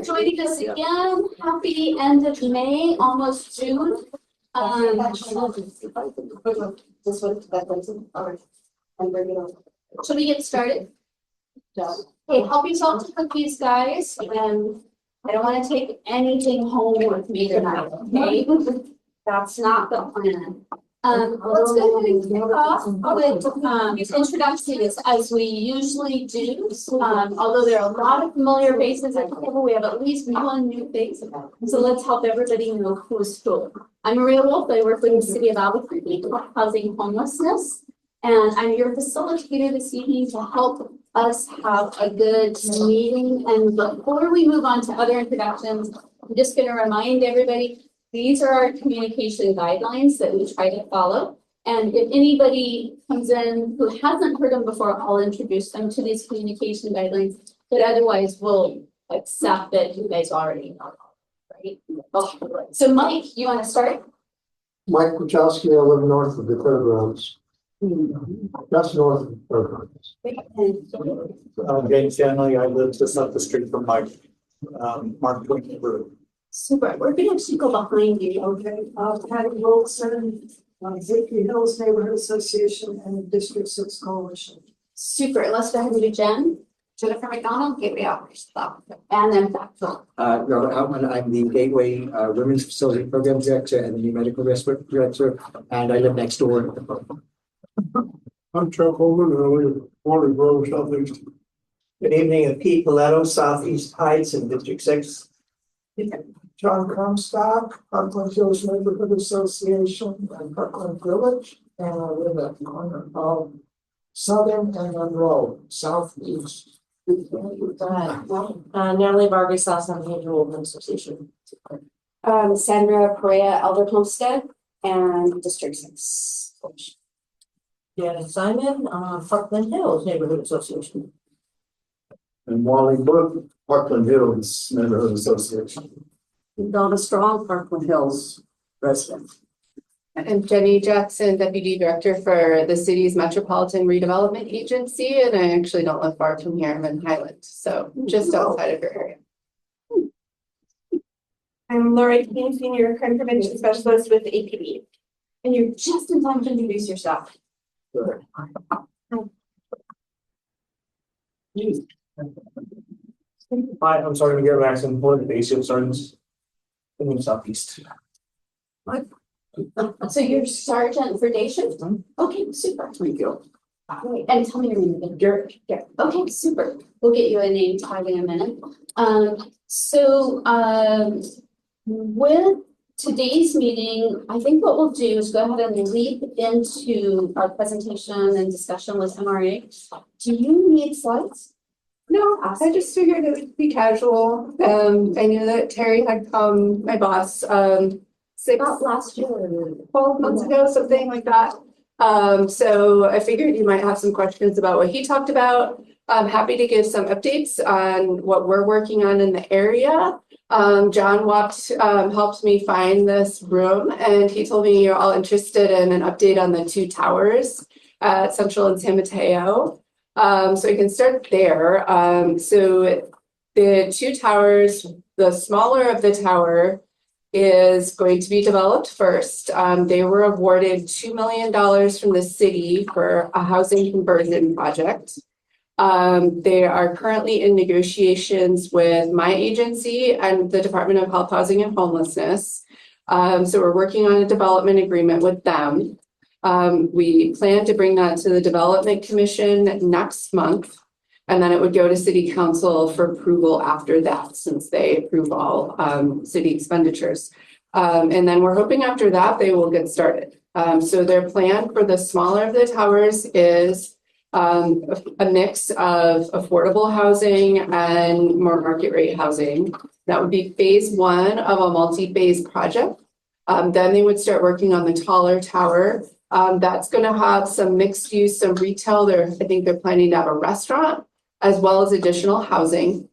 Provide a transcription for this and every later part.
Joining us again. Happy end of May, almost June. Should we get started? Okay, help yourself to cookies, guys. And I don't want to take anything home with me tonight, okay? That's not the plan. Let's go ahead and kick off with introductions as we usually do. Although there are a lot of familiar faces at the table, we have at least one new face. So let's help everybody know who's who. I'm Maria Wolf. I work with the City of Albuquerque housing homelessness. And I'm your facilitator this evening to help us have a good meeting. And before we move on to other introductions, I'm just going to remind everybody, these are our communication guidelines that we try to follow. And if anybody comes in who hasn't heard them before, I'll introduce them to these communication guidelines. But otherwise, we'll accept that you guys already know, right? So Mike, you want to start? Mike Wachowski, I live north of the fairgrounds. Just north of the fairgrounds. James Stanley, I live just up the street from Mike, Mark Road. Super. We're going to actually go behind you. Okay, Patty Wilson, Zippy Hills Neighborhood Association and District 6 Coalition. Super. Let's go ahead and do Jen. Jennifer McDonald, Gateway Outreach Club. And then Factual. Robert Outman, I'm the Gateway Women's Facility Program Director and the new Medical Respiratory Director, and I live next door. I'm Chuck Holman, and I live at Water Grove, Southeast. Good evening, Pete Miletto, Southeast Heights in District 6. John Comstock, Parkland Hills Neighborhood Association and Parkland Village, and I live at the corner of Southern and Monroe, Southeast. Natalie Vargas, South San Pedro Women's Association. Sandra Perea, Elder Homestead and District 6. Janet Simon, Parkland Hills Neighborhood Association. And Wally Book, Parkland Hills Neighborhood Association. Donna Strong, Parkland Hills resident. I'm Jenny Jackson, Deputy Director for the city's Metropolitan Redevelopment Agency, and I actually don't live far from here. I'm in Highland, so just outside of your area. I'm Laura Keene, Senior Crime Prevention Specialist with APB. And you're just in time to introduce yourself. Sure. Hi, I'm Sergeant Garrett Maxon, one of the ACO sergeants in the Southeast. So you're sergeant for day shift? Okay, super. Thank you. Great. And tell me your name again. Garrett. Okay, super. We'll get you a name tag in a minute. With today's meeting, I think what we'll do is go ahead and leap into our presentation and discussion with MRA. Do you need slides? No, I just figured it would be casual. I knew that Terry had come, my boss, About last year. 12 months ago, something like that. So I figured you might have some questions about what he talked about. I'm happy to give some updates on what we're working on in the area. John helped me find this room, and he told me you're all interested in an update on the two towers at Central and San Mateo. So we can start there. So the two towers, the smaller of the tower is going to be developed first. They were awarded $2 million from the city for a housing conversion project. They are currently in negotiations with my agency and the Department of Health, Housing and Homelessness. So we're working on a development agreement with them. We plan to bring that to the Development Commission next month, and then it would go to City Council for approval after that, since they approve all city expenditures. And then we're hoping after that they will get started. So their plan for the smaller of the towers is a mix of affordable housing and more market rate housing. That would be phase one of a multi-phase project. Then they would start working on the taller tower. That's going to have some mixed use, some retail. I think they're planning to have a restaurant as well as additional housing.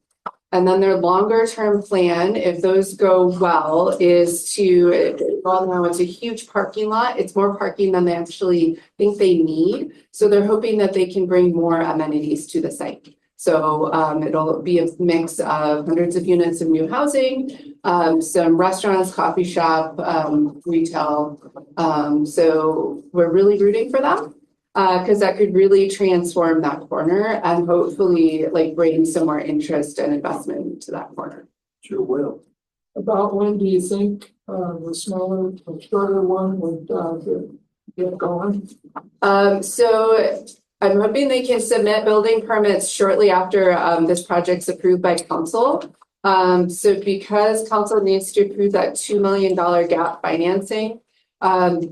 And then their longer term plan, if those go well, is to, well, now it's a huge parking lot. It's more parking than they actually think they need. So they're hoping that they can bring more amenities to the site. So it'll be a mix of hundreds of units of new housing, some restaurants, coffee shop, retail. So we're really rooting for them because that could really transform that corner and hopefully like bring some more interest and investment to that corner. Sure will. About when do you think, the smaller, the shorter one would, get going? So I'm hoping they can submit building permits shortly after this project's approved by council. So because council needs to approve that $2 million gap financing,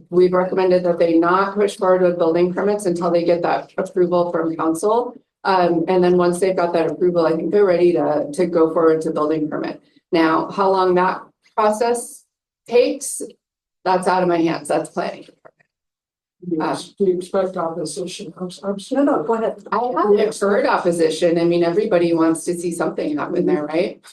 we've recommended that they not push forward with building permits until they get that approval from council. And then once they've got that approval, I think they're ready to go forward to building permit. Now, how long that process takes, that's out of my hands. That's planning. Do you expect opposition? I'm No, no, go ahead. I haven't heard opposition. I mean, everybody wants to see something happen there, right?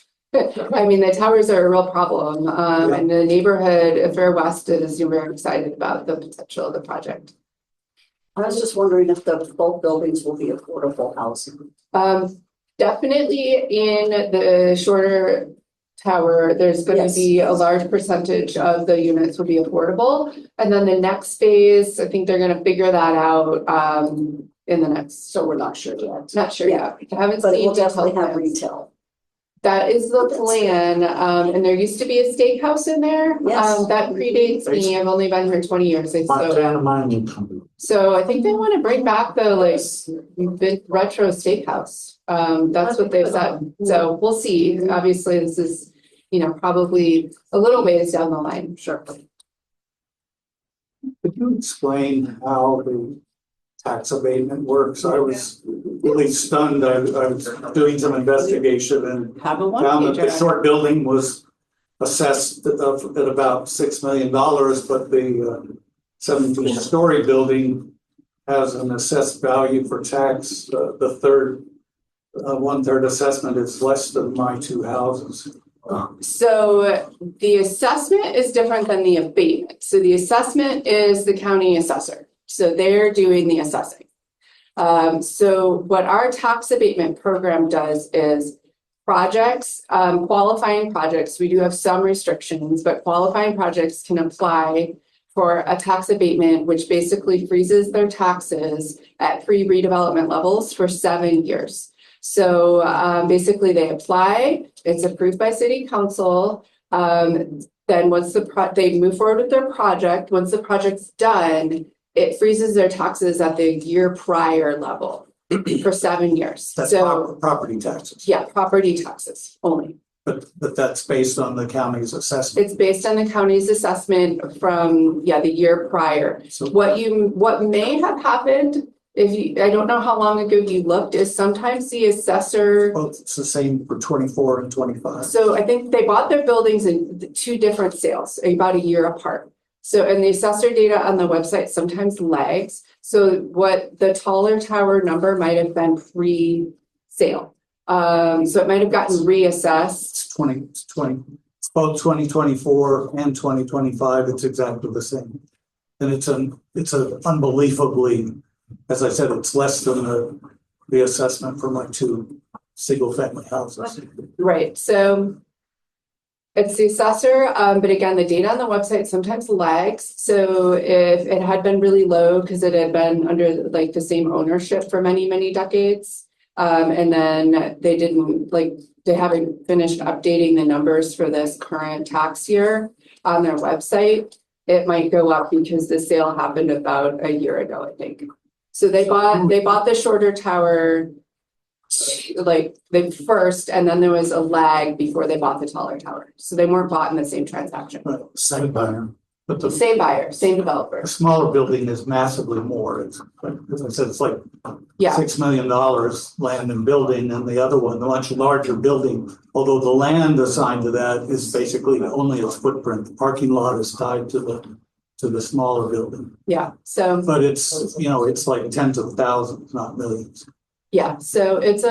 I mean, the towers are a real problem, and the neighborhood of Fair West is very excited about the potential of the project. I was just wondering if both buildings will be affordable housing. Definitely in the shorter tower, there's going to Yes. be a large percentage of the units will be affordable. And then the next phase, I think they're going to figure that out in the next. So we're not sure yet. Not sure yet. I haven't But it seen will definitely detailed have plans. retail. That is the plan, and there used to be a steakhouse in there. Yes. That predates me. I've only been here 20 years. Montana Mining Company. So I think they want to bring back the like retro steakhouse. That's what they've said. So we'll see. Obviously, this is, probably a little ways down the line. Sure. Could you explain how the tax abatement works? I was really stunned. I was doing some investigation and Have a found that the one-pager. short building was assessed at about $6 million, but the 17-story building has an assessed value for tax. The third, 1/3 assessment is less than my two houses. So the assessment is different than the abatement. So the assessment is the county assessor. So they're doing the assessing. So what our tax abatement program does is projects, qualifying projects, we do have some restrictions, but qualifying projects can apply for a tax abatement, which basically freezes their taxes at pre-redevelopment levels for 7 years. So basically they apply, it's approved by city council. Then once they move forward with their project, once the project's done, it freezes their taxes at the year prior level for 7 years. That's So property taxes. yeah, property taxes only. But that's based on the county's assessment. It's based on the county's assessment from, the year prior. So What may have happened, I don't know how long ago you looked, is sometimes the assessor. well, it's the same for 24 and 25. So I think they bought their buildings in 2 different sales, about a year apart. So, and the assessor data on the website sometimes lags. So what the taller tower number might have been pre-sale. So it might have gotten reassessed. It's both 2024 and 2025, it's exactly the same. And it's a unbelievably, as I said, it's less than the assessment for my 2 single-family houses. Right, so it's the assessor, but again, the data on the website sometimes lags. So if it had been really low because it had been under like the same ownership for many, many decades, and then they haven't finished updating the numbers for this current tax year on their website, it might go up because the sale happened about a year ago, I think. So they bought the shorter tower like the first, and then there was a lag before they bought the taller tower. So they weren't bought in the same transaction. Right, same buyer. But the Same buyer, same developer. smaller building is massively more. It's, as I said, it's like Yeah, $6 million land and building, and the other one, the much larger building, although the land assigned to that is basically only its footprint. The parking lot is tied to the smaller building. yeah. So, But it's, it's like tens of thousands, not millions. yeah, so it's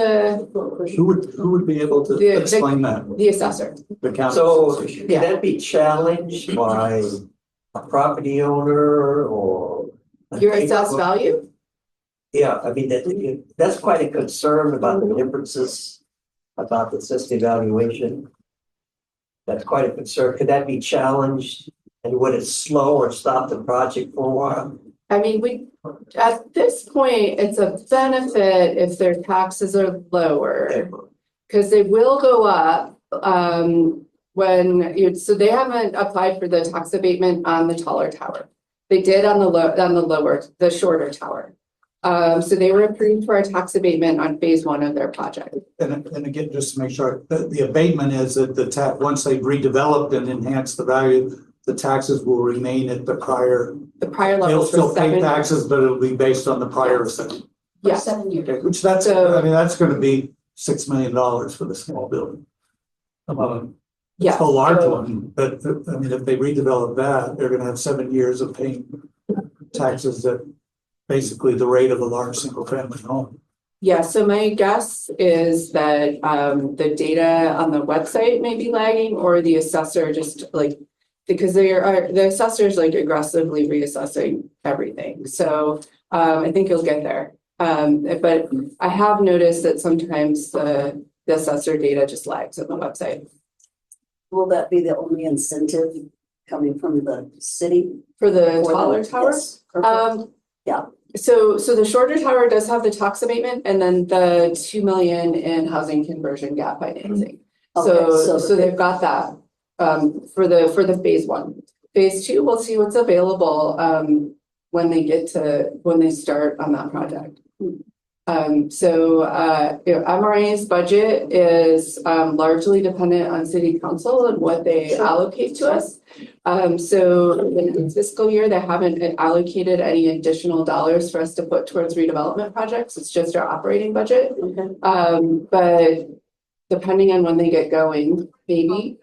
Who would be able to The- explain that? the assessor. The county? So can Yeah. that be challenged by a property owner or? Your assessed value? Yeah, I mean, that's quite a concern about the differences about the assessed evaluation. That's quite a concern. Could that be challenged? And would it slow or stop the project for a while? I mean, at this point, it's a benefit if their taxes are lower. Because they will go up, so they haven't applied for the tax abatement on the taller tower. They did on the shorter tower. So they were approved for a tax abatement on phase one of their project. And again, just to make sure, the abatement is that once they've redeveloped and enhanced the value, the taxes will remain at the prior. They'll They'll still pay taxes, but it'll be based on the prior assessment. For Yeah. 7 years. Okay, which that's, I mean, that's gonna be $6 million for the small building. Yeah. It's a large one, but I mean, if they redevelop that, they're gonna have 7 years of paying taxes at basically the rate of a large single family home. Yeah, so my guess is that the data on the website may be lagging, or the assessor just like, because the assessor's like aggressively reassessing everything. So I think you'll get there. But I have noticed that sometimes the assessor data just lags on the website. Will that be the only incentive coming from the city? For the for taller the- tower? yes, perfect. Yeah. So the shorter tower does have the tax abatement and then the 2 million in housing conversion gap financing. Okay, So they've got that for the phase one. Phase two, we'll see what's available when they start on that project. MRA's budget is largely dependent on city council and what they allocate to us. So in this fiscal year, they haven't allocated any additional dollars for us to put towards redevelopment projects. It's just our operating budget. Okay. But depending on when they get going, maybe.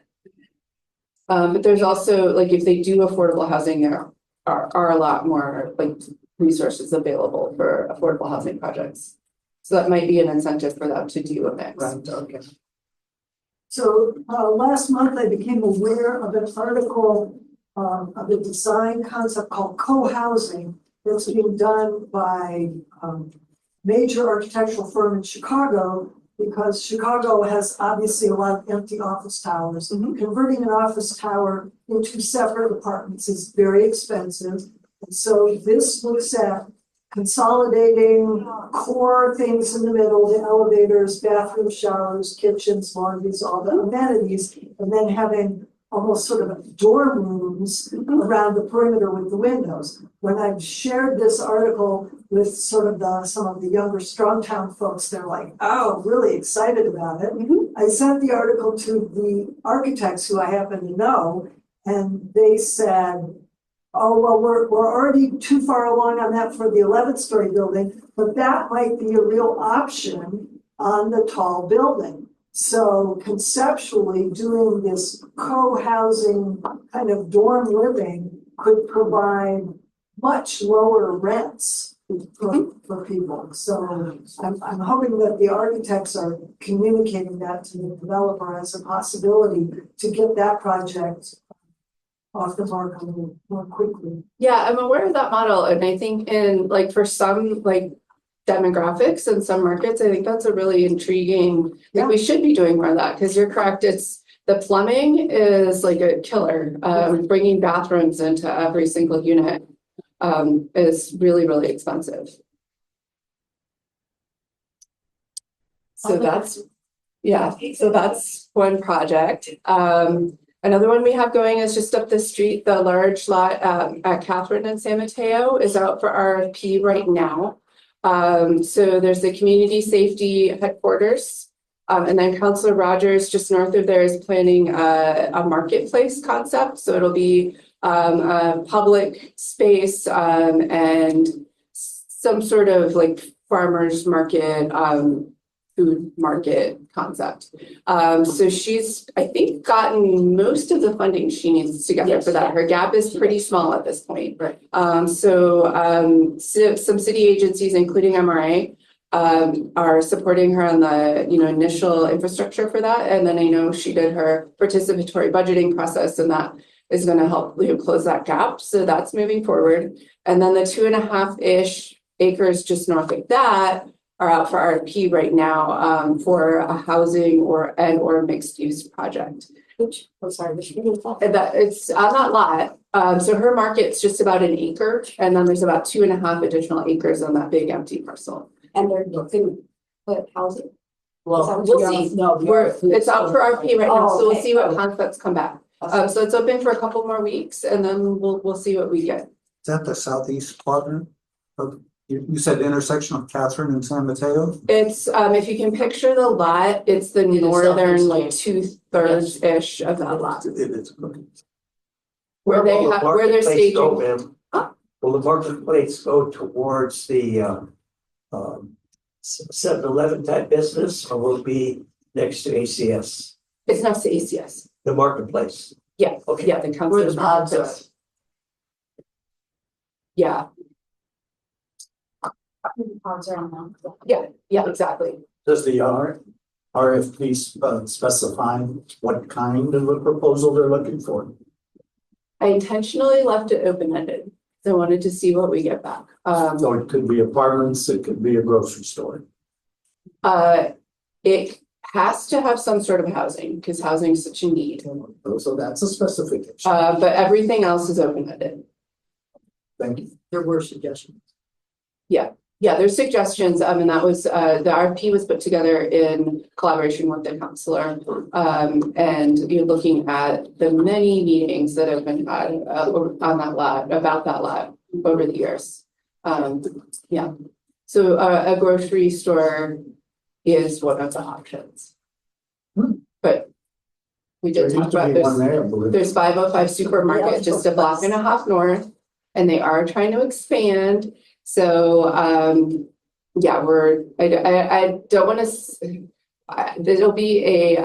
But there's also, like, if they do affordable housing, there are a lot more like resources available for affordable housing projects. So that might be an incentive for them to do a mix. Right, okay. So last month I became aware of an article of a design concept called co-housing that's being done by major architectural firm in Chicago, because Chicago has obviously a lot of empty office towers. Converting an office tower into separate apartments is very expensive. And so this looks at consolidating core things in the middle, the elevators, bathrooms, showers, kitchens, laundries, all the amenities, and then having almost sort of dorm rooms around the perimeter with the windows. When I've shared this article with sort of some of the younger Strongtown folks, they're like, oh, really excited about it. I sent the article to the architects who I happen to know, and they said, oh, well, we're already too far along on that for the 11th-story building, but that might be a real option on the tall building. So conceptually, doing this co-housing kind of dorm living could provide much lower rents for people. So I'm hoping that the architects are communicating that to the developer as a possibility to get that project off the mark a little more quickly. Yeah, I'm aware of that model, and I think for some demographics in some markets, I think that's a really intriguing. Yeah. We should be doing more of that, because you're correct. The plumbing is like a killer. Bringing bathrooms into every single unit is really, really expensive. So that's one project. Another one we have going is just up the street. The large lot at Catherine and San Mateo is out for RFP right now. So there's the community safety headquarters. And then Councilor Rogers, just north of there, is planning a marketplace concept. So it'll be a public space and some sort of like farmers market, food market concept. So she's, I think, gotten most of the funding she needs together for that. Her gap is pretty small at this point. Right. So some city agencies, including MRA, are supporting her on the initial infrastructure for that. And then I know she did her participatory budgeting process, and that is going to help close that gap. So that's moving forward. And then the 2.5-ish acres just north of that are out for RFP right now, for a housing or mixed use project. Which, I'm sorry, which one is that? And that it's on that lot. So her market's just about an acre, and then there's about 2.5 additional acres on that big empty parcel. And they're looking for housing. Well, We'll see. no, It's out for RFP right now, so we'll okay. see what concepts come back. So it's open for a couple more weeks, and then we'll see what we get. Is that the southeast quadrant? You said the intersection of Catherine and San Mateo? It's, if you can picture the lot, it's the is northern, like southeast. 2/3-ish of that lot. It is. Where will the they're marketplace go, staging. ma'am? Will the marketplace go towards the 7-Eleven type business, or will it be next to ACS? It's next to ACS. The marketplace. Yeah, Okay. yeah, the Where council's the pods are. marketplace. Yeah, Pods are on them. yeah, exactly. Does the RFP specify what kind of a proposal they're looking for? I intentionally left it open-ended. So I wanted to see what we get back. So it could be apartments, it could be a grocery store. It has to have some sort of housing, because housing is such a need. So that's a specification. But everything else is open-ended. Thank you. There were suggestions. Yeah, there's suggestions, and that was, the RFP was put together in collaboration with the counselor. And you're looking at the many meetings that have been had, on that lot, about that lot over the years. Yeah, so a grocery store is one of the options. But we There did talk used to about be one this. there, I believe. There's 505 supermarket, just a block and a half north, and they are trying to expand. So, yeah, I don't want to, there'll be a,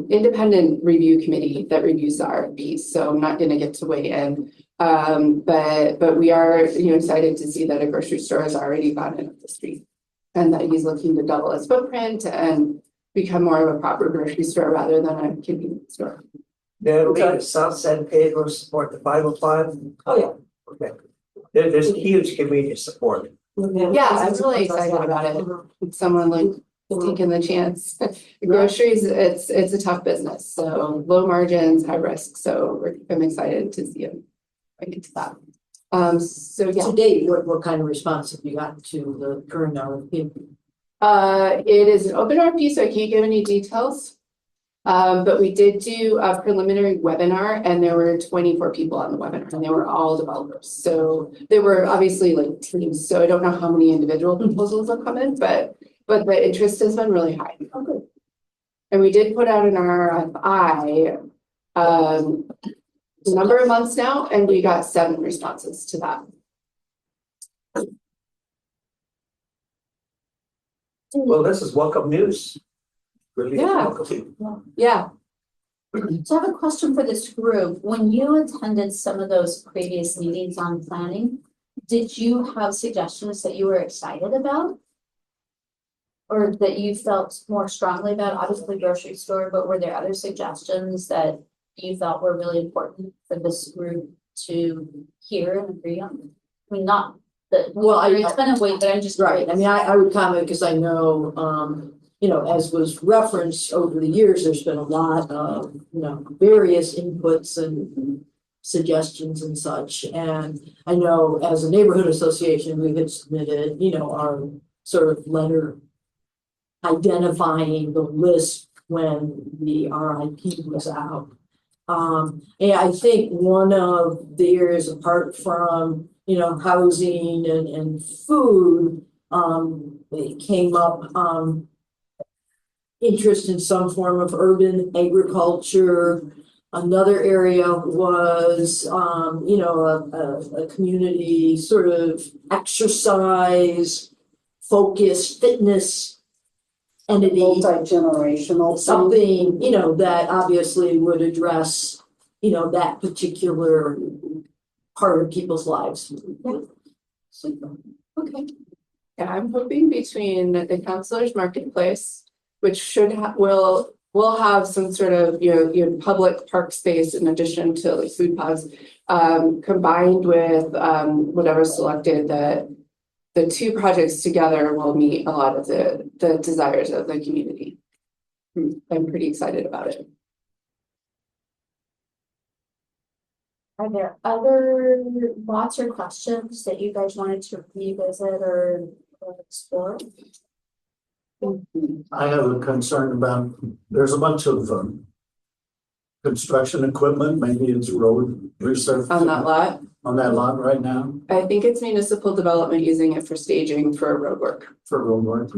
independent review committee that reviews the RFPs, so I'm not gonna get to weigh in. But we are, excited to see that a grocery store has already gone in up the street. And that he's looking to double its footprint and become more of a proper grocery store rather than a convenience store. Then does South San Pedro support the 505? Oh, yeah. Okay. There's huge community support. Yeah, I'm really excited about it. Someone like taking the chance. Groceries, it's a tough business, so low margins, high risk, so I'm excited to see him get into that. So yeah, To date, what kind of response have you gotten to the current RFP? it is an open RFP, so I can't give any details. But we did do a preliminary webinar, and there were 24 people on the webinar, and they were all developers. So they were obviously like teams, so I don't know how many individual proposals have come in, but the interest has been really high. Oh, good. And we did put out an RFI, a number of months now, and we got 7 responses to that. Well, this is welcome news. Really Yeah. welcome. Yeah, So I have a question for this group. When you attended some of those previous meetings on planning, did you have suggestions that you were excited about? Or that you felt more strongly about, obviously grocery store, but were there other suggestions that you felt were really important for this group to hear and agree on? I mean, not that, Well, it's been a wait, but I'm just. Right, I mean, I would comment because I know, as was referenced over the years, there's been a lot of, various inputs and suggestions and such. And I know as a neighborhood association, we had submitted, our sort of letter identifying the list when the RIP was out. And I think one of the areas apart from, housing and food, it came up, interest in some form of urban agriculture. Another area was, a community sort of exercise focused fitness entity. Multi-generational. Something, that obviously would address, that particular part of people's lives. okay. Yeah, I'm hoping between the counselor's marketplace, which will have some sort of, public park space in addition to like food pods, combined with, whatever's selected that the two projects together will meet a lot of the desires of the community. I'm pretty excited about it. Are there other lots or questions that you guys wanted to revisit or explore? I have a concern about, there's a bunch of construction equipment, maybe it's road resurfacing. On that lot, right now I think it's municipal development using it for staging for road work. for road work.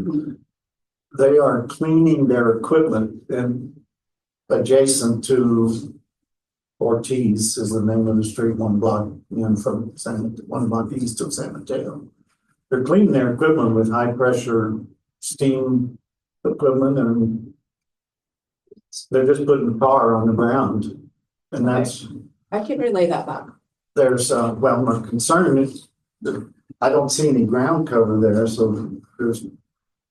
They are cleaning their equipment and adjacent to Ortiz is the name of the street, one block in from one block east of San Mateo. They're cleaning their equipment with high pressure steam equipment, and they're just putting tar on the ground. And that's, I can relay that back. there's, well, my concern is that I don't see any ground cover there, so there's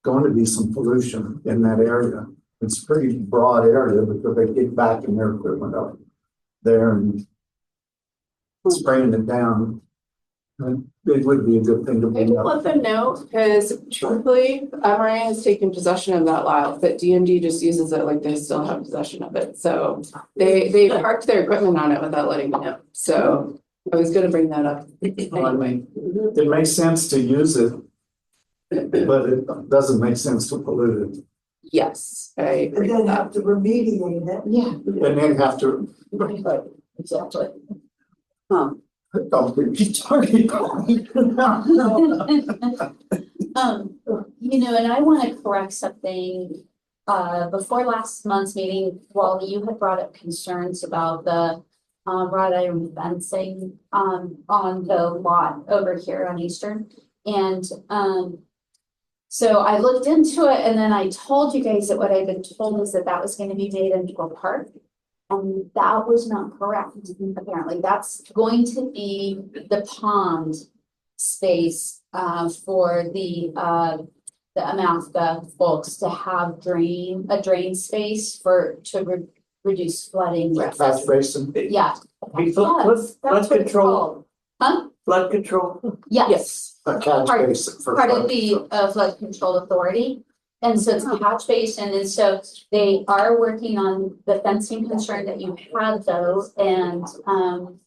going to be some pollution in that area. It's a pretty broad area because they get back in their equipment up there and spraying it down. And it would be a good thing to I bring can up. let them know, because truthfully, MRA has taken possession of that lot, but DND just uses it like they still have possession of it. So they parked their equipment on it without letting me know. So I was gonna bring that up anyway. It makes sense to use it, but it doesn't make sense to pollute it. Yes, I And agree then with that. have to remediate it. Yeah. And then have to, Right, exactly. don't be retarded. You know, and I want to correct something. Before last month's meeting, Wally, you had brought up concerns about the wrought iron fencing on the lot over here on Eastern. And so I looked into it, and then I told you guys that what I'd been told was that that was going to be made into a park. And that was not correct, apparently. That's going to be the pond space for the amount of folks to have a drain space to reduce flooding. Catch basin. Yeah. Be flood Yes, that's what it's control. called. Huh? Flood control. Yes, A catch Part- basin for. part of flood the control. flood control authority. And so it's a catch basin, and so they are working on the fencing concern that you had though, and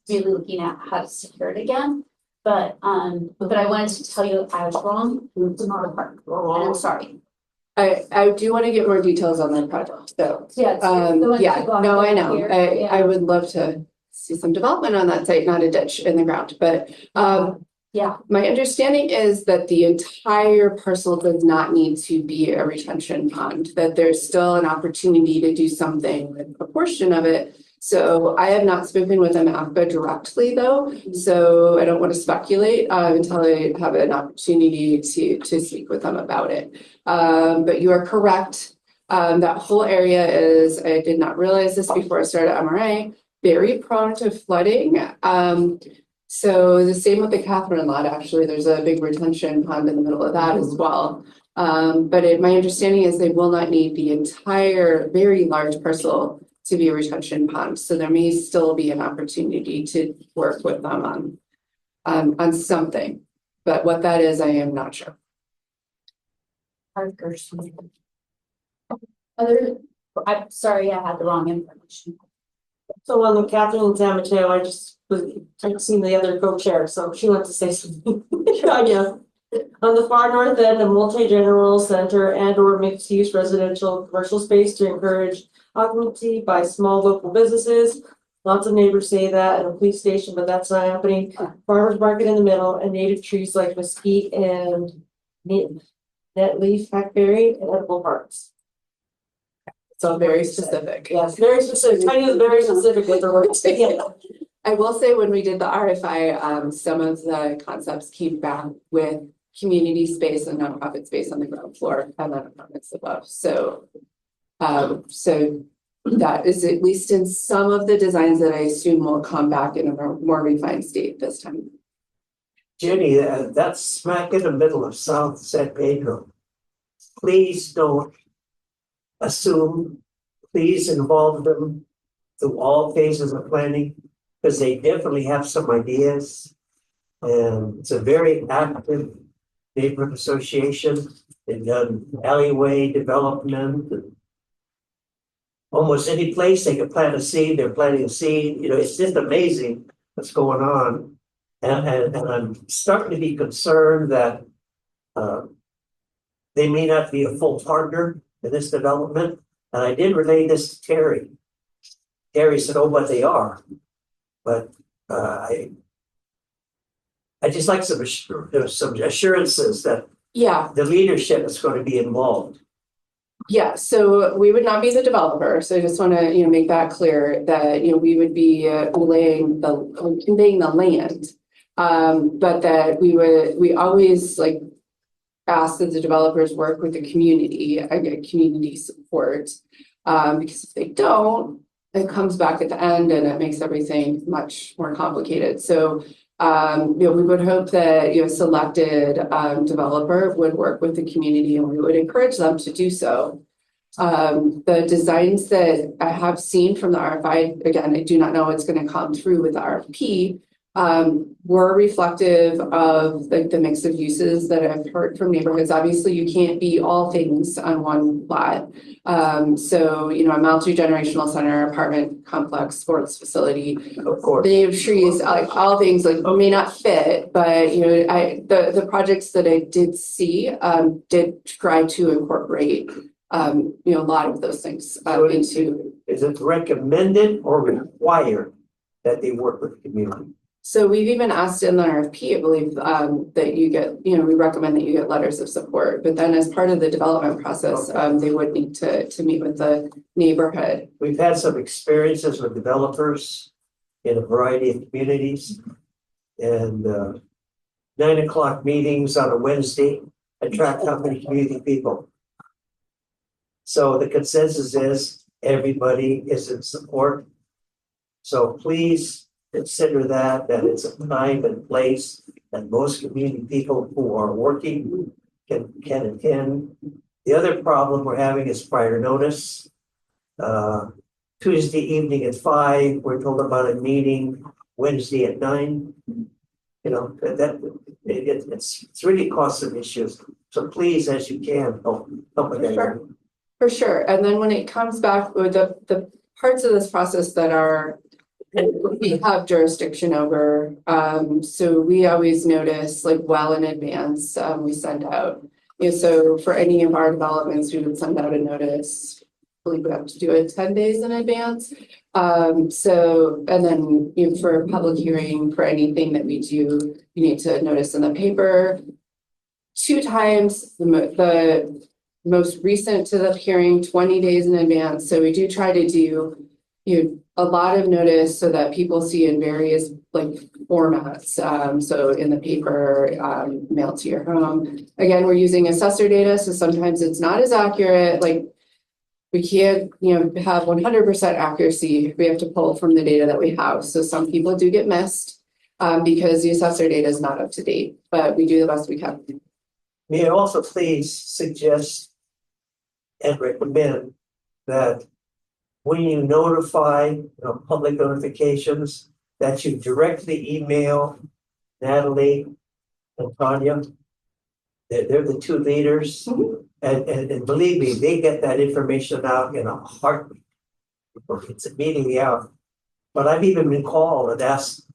really looking at how to secure it again. But I wanted to tell you I was wrong, it's not a park, and I'm sorry. I do want to get more details on that project, so. Yeah. it's the one Yeah, you blocked no, I out know. here. I Yeah. would love to see some development on that site, not a ditch in the ground, but Yeah, my understanding is that the entire parcel does not need to be a retention pond, that there's still an opportunity to do something with a portion of it. So I have not spoken with AMAPA directly though, so I don't want to speculate until I have an opportunity to speak with them about it. But you are correct. That whole area is, I did not realize this before I started MRA, very prone to flooding. So the same with the Catherine lot, actually, there's a big retention pond in the middle of that as well. But my understanding is they will not need the entire very large parcel to be a retention pond. So there may still be an opportunity to work with them on something. But what that is, I am not sure. I'm sorry, I had the wrong information. So on the Catherine and San Mateo, I just was texting the other co-chair, so she wants to say something. Yeah. On the far north end, a multi-general center and or mixed-use residential commercial space to encourage occupancy by small local businesses. Lots of neighbors say that, and a police station, but that's not happening. Farmers market in the middle, and native trees like mesquite and net leaf, hackberry, and edible parks. So very specific. Yes, very specific. Tiny is very specific with the words. Yeah. I will say when we did the RFI, some of the concepts came back with community space and nonprofit space on the ground floor and then apartments above. So that is at least in some of the designs that I assume will come back in a more refined state this time. Jenny, that's smack in the middle of South San Pedro. Please don't assume, please involve them through all phases of planning, because they definitely have some ideas. And it's a very active neighborhood association. They've done alleyway development. And almost any place they can plant a seed, they're planting a seed. You know, it's just amazing what's going on. And I'm starting to be concerned that they may not be a full partner in this development. And I did relay this to Terry. Terry said, "Oh, but they are." But I just like some assurances that Yeah, the leadership is going to be involved. yeah, so we would not be the developer, so I just wanna, make that clear that, we would be conveying the land. But that we always like ask that the developers work with the community and get community support. Because if they don't, it comes back at the end and it makes everything much more complicated. So we would hope that, selected developer would work with the community and we would encourage them to do so. The designs that I have seen from the RFI, again, I do not know what's going to come through with the RFP, were reflective of like the mix of uses that I've heard from neighborhoods. Obviously, you can't be all things on one lot. So, a multi-generational center, apartment complex, sports facility, Of course. the native trees, like all things like may not fit, but the projects that I did see did try to incorporate a lot of those things into. Is it recommended or required that they work with the community? So we've even asked in the RFP, I believe, that you get, we recommend that you get letters of support, but then as part of the development process, they would need to meet with the neighborhood. We've had some experiences with developers in a variety of communities. And 9 o'clock meetings on a Wednesday attract how many community people? So the consensus is everybody is in support. So please consider that it's a time and place that most community people who are working can attend. The other problem we're having is prior notice. Tuesday evening at 5, we're told about a meeting Wednesday at 9. It's really caused some issues. So please, as you can, help with that. For sure. And then when it comes back with the parts of this process that are we have jurisdiction over, so we always notice like well in advance, we send out, so for any of our developments, we would send out a notice. I believe we have to do it 10 days in advance. So, and then for a public hearing, for anything that we do, you need to notice in the paper 2 times, the most recent to the hearing 20 days in advance. So we do try to do a lot of notice so that people see in various like formats. So in the paper, mailed to your home. Again, we're using assessor data, so sometimes it's not as accurate. Like we can't, have 100% accuracy. We have to pull from the data that we have. So some people do get missed because the assessor data is not up to date, but we do the best we can. May I also please suggest and recommend that when you notify public notifications, that you directly email Natalie and Tanya. They're the 2 leaders. And believe me, they get that information out in a heartbeat. It's immediately out. But I've even been called and asked,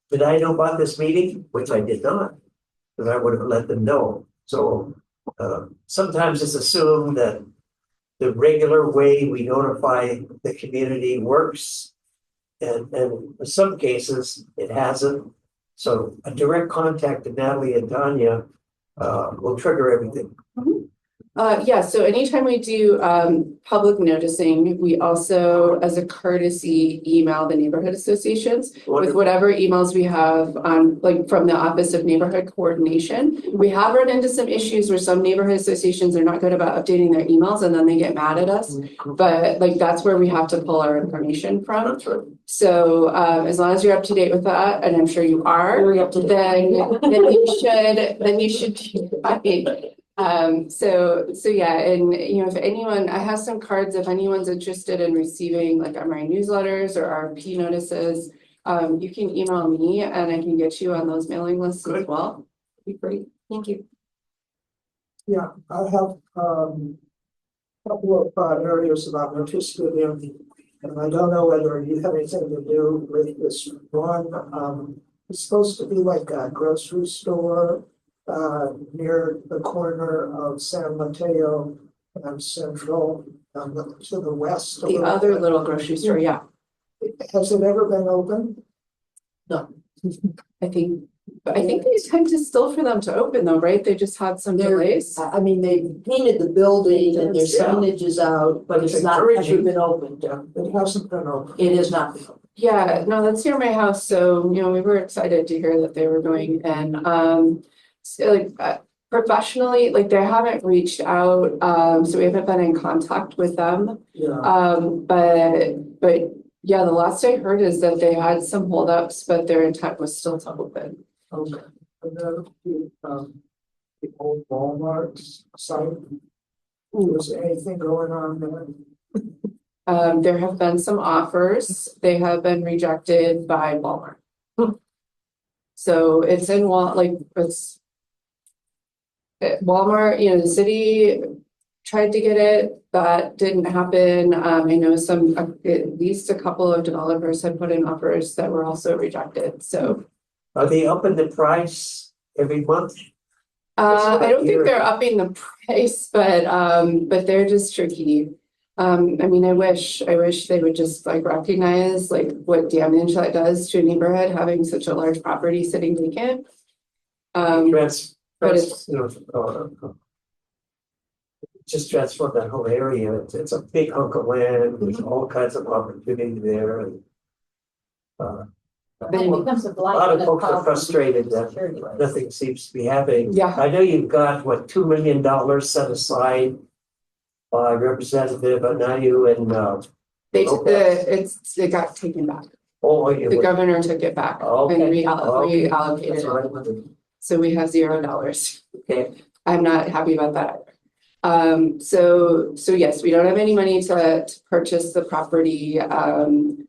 did I know about this meeting? Which I did not, because I would have let them know. So sometimes it's assumed that the regular way we notify the community works. And in some cases, it hasn't. So a direct contact to Natalie and Tanya will trigger everything. Yeah, so anytime we do public noticing, we also, as a courtesy, email the neighborhood associations with whatever emails we have on, like from the Office of Neighborhood Coordination. We have run into some issues where some neighborhood associations are not good about updating their emails and then they get mad at us. But like that's where we have to pull our information from. That's right. So as long as you're up to date with that, and I'm sure you are, Very up to date. then you should be fine. So yeah, and if anyone, I have some cards, if anyone's interested in receiving like MRI newsletters or RFP notices, you can email me and I can get you on those mailing lists as well. Be great. Thank you. Yeah, I have, couple of areas that I'm interested in. And I don't know whether you have anything to do with this one. It's supposed to be like a grocery store, near the corner of San Mateo and Central, to the west. a The little other bit. little grocery store, yeah, Has it ever been open? I think they tend to still for them to open though, right? They just had some They're- delays. I mean, they painted the building and their Yeah. signage is out, but It's it's not ever encouraging. been opened. It hasn't been open. It is not been opened. Yeah, no, that's near my house, so, you know, we were excited to hear that they were going and, so like, professionally, like, they haven't reached out, so we haven't been in contact with them. Yeah. But yeah, the last I heard is that they had some holdups, but their intent was still to open. Okay. And then the old Walmart site. Was anything going on there? There have been some offers, they have been rejected by Walmart. So it's in it's. Walmart, you know, the city tried to get it, that didn't happen. I know at least a couple of developers had put in offers that were also rejected, so. Are they upping the price every month? I don't think they're upping the price, but they're just tricky. I mean, I wish they would just like recognize like what damage that does to a neighborhood, having such a large property sitting vacant. But it's- Just transform that whole area. It's a big hunk of land, there's all kinds of opportunity there and. Then it becomes a A blight. lot of and a folks are problem. frustrated that nothing seems to be happening. Yeah. I know you've got, what, $2 million set aside by Representative Anayu and, It got taken back. oh, you The were. governor took it back and Okay. Okay. That's reallocated what I it, wondered. so we have $0. Okay, I'm not happy about that either. So yes, we don't have any money to purchase the property,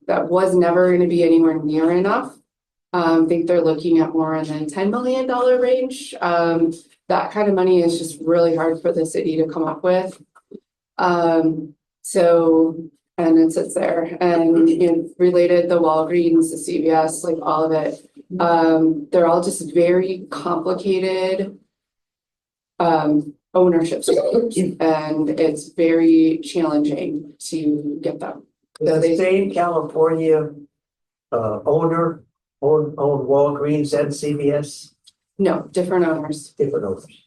that was never gonna be anywhere near enough. I think they're looking at more in the $10 million range. That kind of money is just really hard for the city to come up with. And it sits there and, you know, related the Walgreens, the CVS, like all of it. They're all just very complicated ownership structures, and it's very challenging to get them. does the same California owner own Walgreens and CVS? No, different owners. Different owners.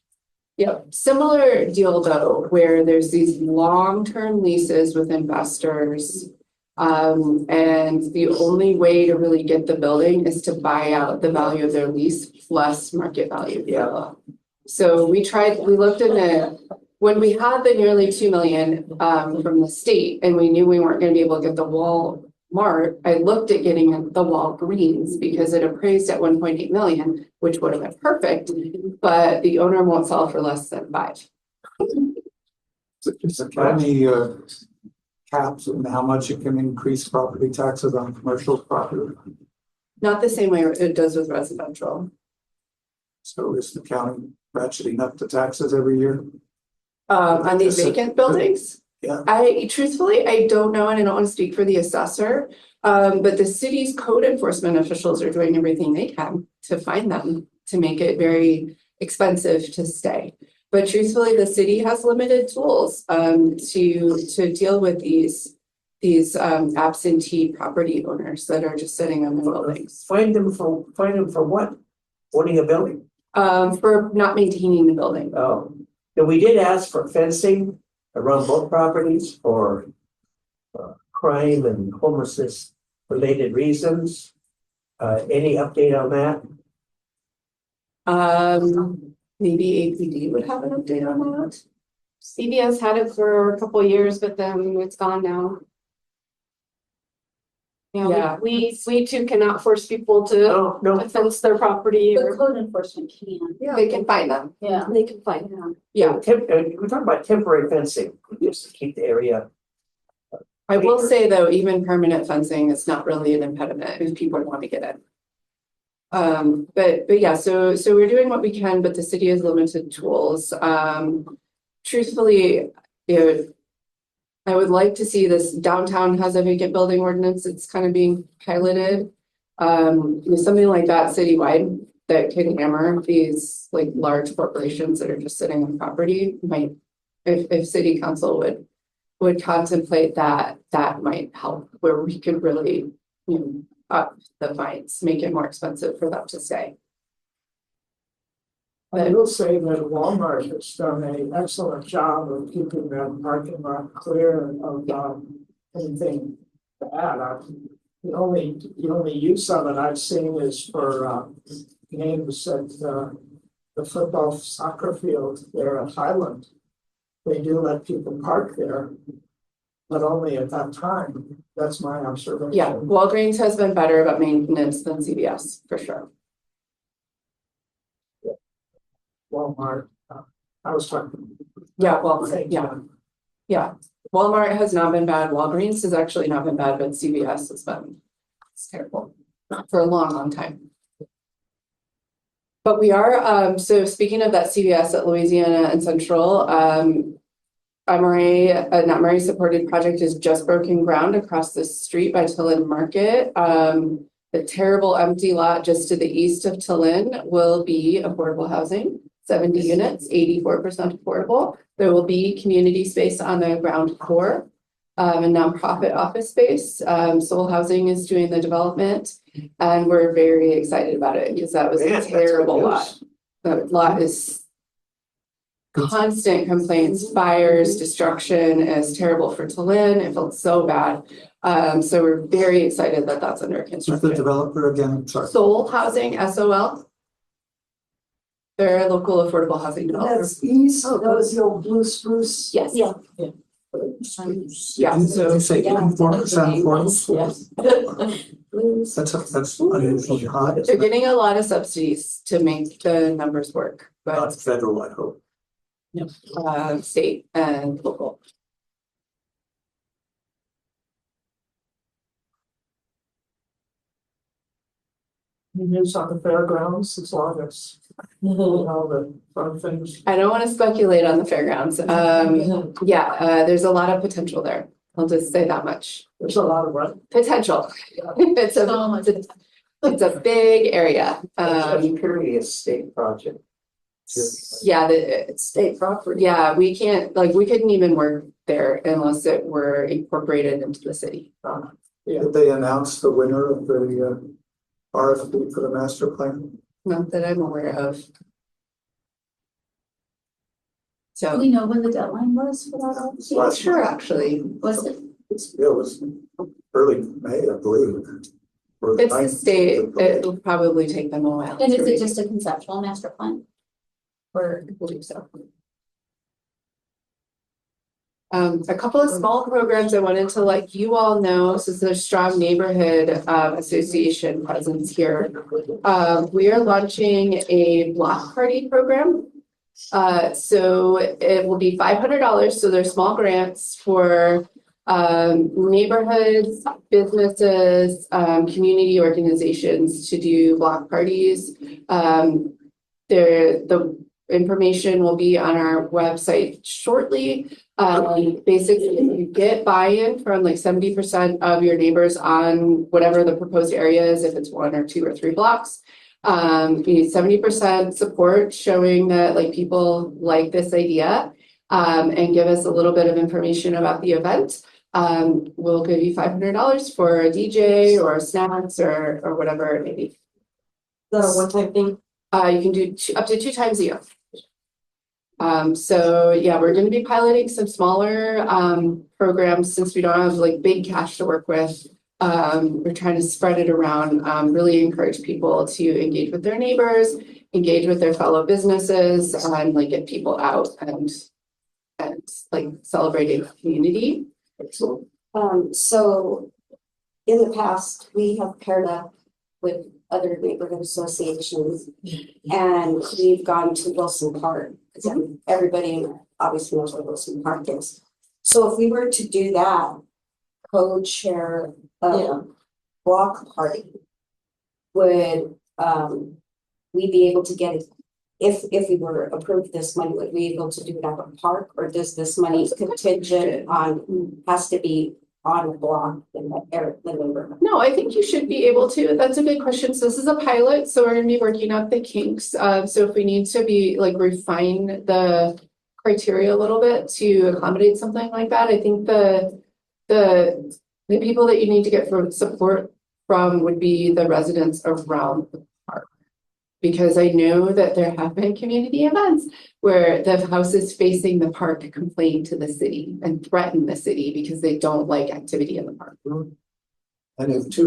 Yep, similar deal though, where there's these long-term leases with investors. And the only way to really get the building is to buy out the value of their lease plus market value. Yeah. So we looked in it, when we had the nearly 2 million from the state and we knew we weren't gonna be able to get the Walmart, I looked at getting the Walgreens because it appraised at 1.8 million, which would have been perfect, but the owner won't sell for less than 5. Is there any caps on how much it can increase property taxes on commercial property? Not the same way it does with residential. So is the county ratcheting up the taxes every year? On these vacant buildings? Yeah. Truthfully, I don't know, and I don't want to speak for the assessor. But the city's code enforcement officials are doing everything they can to find them, to make it very expensive to stay. But truthfully, the city has limited tools, to deal with these absentee property owners that are just sitting on the buildings. Find them for what? Owning a building? For not maintaining the building. Oh, and we did ask for fencing around both properties for crime and homelessness related reasons. Any update on that? Maybe APD would have an update on that. CVS had it for a couple of years, but then it's gone now. Yeah. Yeah, we too cannot force people to No, fence their property The or code enforcement can, They can find them. yeah, they can find them. Yeah, we're talking about temporary fencing, just to keep the area. I will say though, even permanent fencing is not really an impediment if people want to get it. But yeah, so we're doing what we can, but the city has limited tools. Truthfully, you know, I would like to see this downtown has a vacant building ordinance. It's kind of being piloted. Something like that citywide that can hammer these like large corporations that are just sitting on property might, if city council would contemplate that, that might help where we could really, up the fines, make it more expensive for them to stay. I will say that Walmart has done an excellent job of keeping that parking lot clear of anything bad. The only use of it I've seen is for games at the football soccer field there at Highland. They do let people park there, but only at that time. That's my observation. Yeah, Walgreens has been better about maintenance than CVS for sure. Walmart, I was talking. Yeah, well, yeah. Walmart has not been bad. Walgreens has actually not been bad, but CVS has been, it's terrible for a long, long time. But we are, so speaking of that CVS at Louisiana and Central, Murray supported project is just broken ground across the street by Tillin Market. The terrible empty lot just to the east of Tillin will be affordable housing, 70 units, 84% affordable. There will be community space on the ground floor, a nonprofit office space. Soul Housing is doing the development, and we're very excited about it because that was a terrible lot. That lot is constant complaints, fires, destruction is terrible for Tillin. It felt so bad. So we're very excited that that's under Who's the construction. developer again? Sorry. Soul Housing, SOL. They're a local affordable housing developer. That's east, that was the old blue spruce. Yes. Yeah. Yeah, so You say 84% affordable? Yes. That's unusually high. they're getting a lot of subsidies to make the numbers work, but Not federal, I hope. state and local. News on the fairgrounds as long as all the fun things. I don't want to speculate on the fairgrounds. There's a lot of potential there. I'll just say that much. There's a lot of what. Potential. It's a big area. It's purely a state project. Yeah, it's State property. yeah, we can't, like, we couldn't even work there unless it were incorporated into the city. Did they announce the winner of the RFP for the master plan? Not that I'm aware of. Do So, we know when the deadline was for that? Last sure, actually, Was it? It was early May, I believe. Or it's the 9th. state, it'll probably take them a while. And to is it read. just a conceptual master plan? Or we'll do so. A couple of small programs I wanted to let you all know, since there's strong neighborhood association presence here. We are launching a block party program. So it will be $500. So there's small grants for neighborhoods, businesses, community organizations to do block parties. The information will be on our website shortly. Basically, if you get buy-in from like 70% of your neighbors on whatever the proposed area is, if it's 1 or 2 or 3 blocks, you need 70% support showing that like people like this idea, and give us a little bit of information about the event. We'll give you $500 for a DJ or snacks or whatever it may be. Is that a one-time thing? You can do up to 2 times a year. So yeah, we're going to be piloting some smaller programs since we don't have like big cash to work with. We're trying to spread it around, really encourage people to engage with their neighbors, engage with their fellow businesses, and like get people out and like celebrating community. Excellent. So in the past, we have paired up with other neighborhood associations and we've gone to Wilson Park. Because everybody obviously knows where Wilson Park is. So if we were to do that, co-chair block party, would we be able to get it? If we were approved this money, would we be able to do it at a park, or does this money contingent on, has to be on a block in the area, the neighborhood? No, I think you should be able to. That's a good question. So this is a pilot, so we're gonna be working out the kinks. So if we need to be like refine the criteria a little bit to accommodate something like that, I think the people that you need to get for support from would be the residents around the park. Because I know that there have been community events where the houses facing the park complain to the city and threaten the city because they don't like activity in the park. And if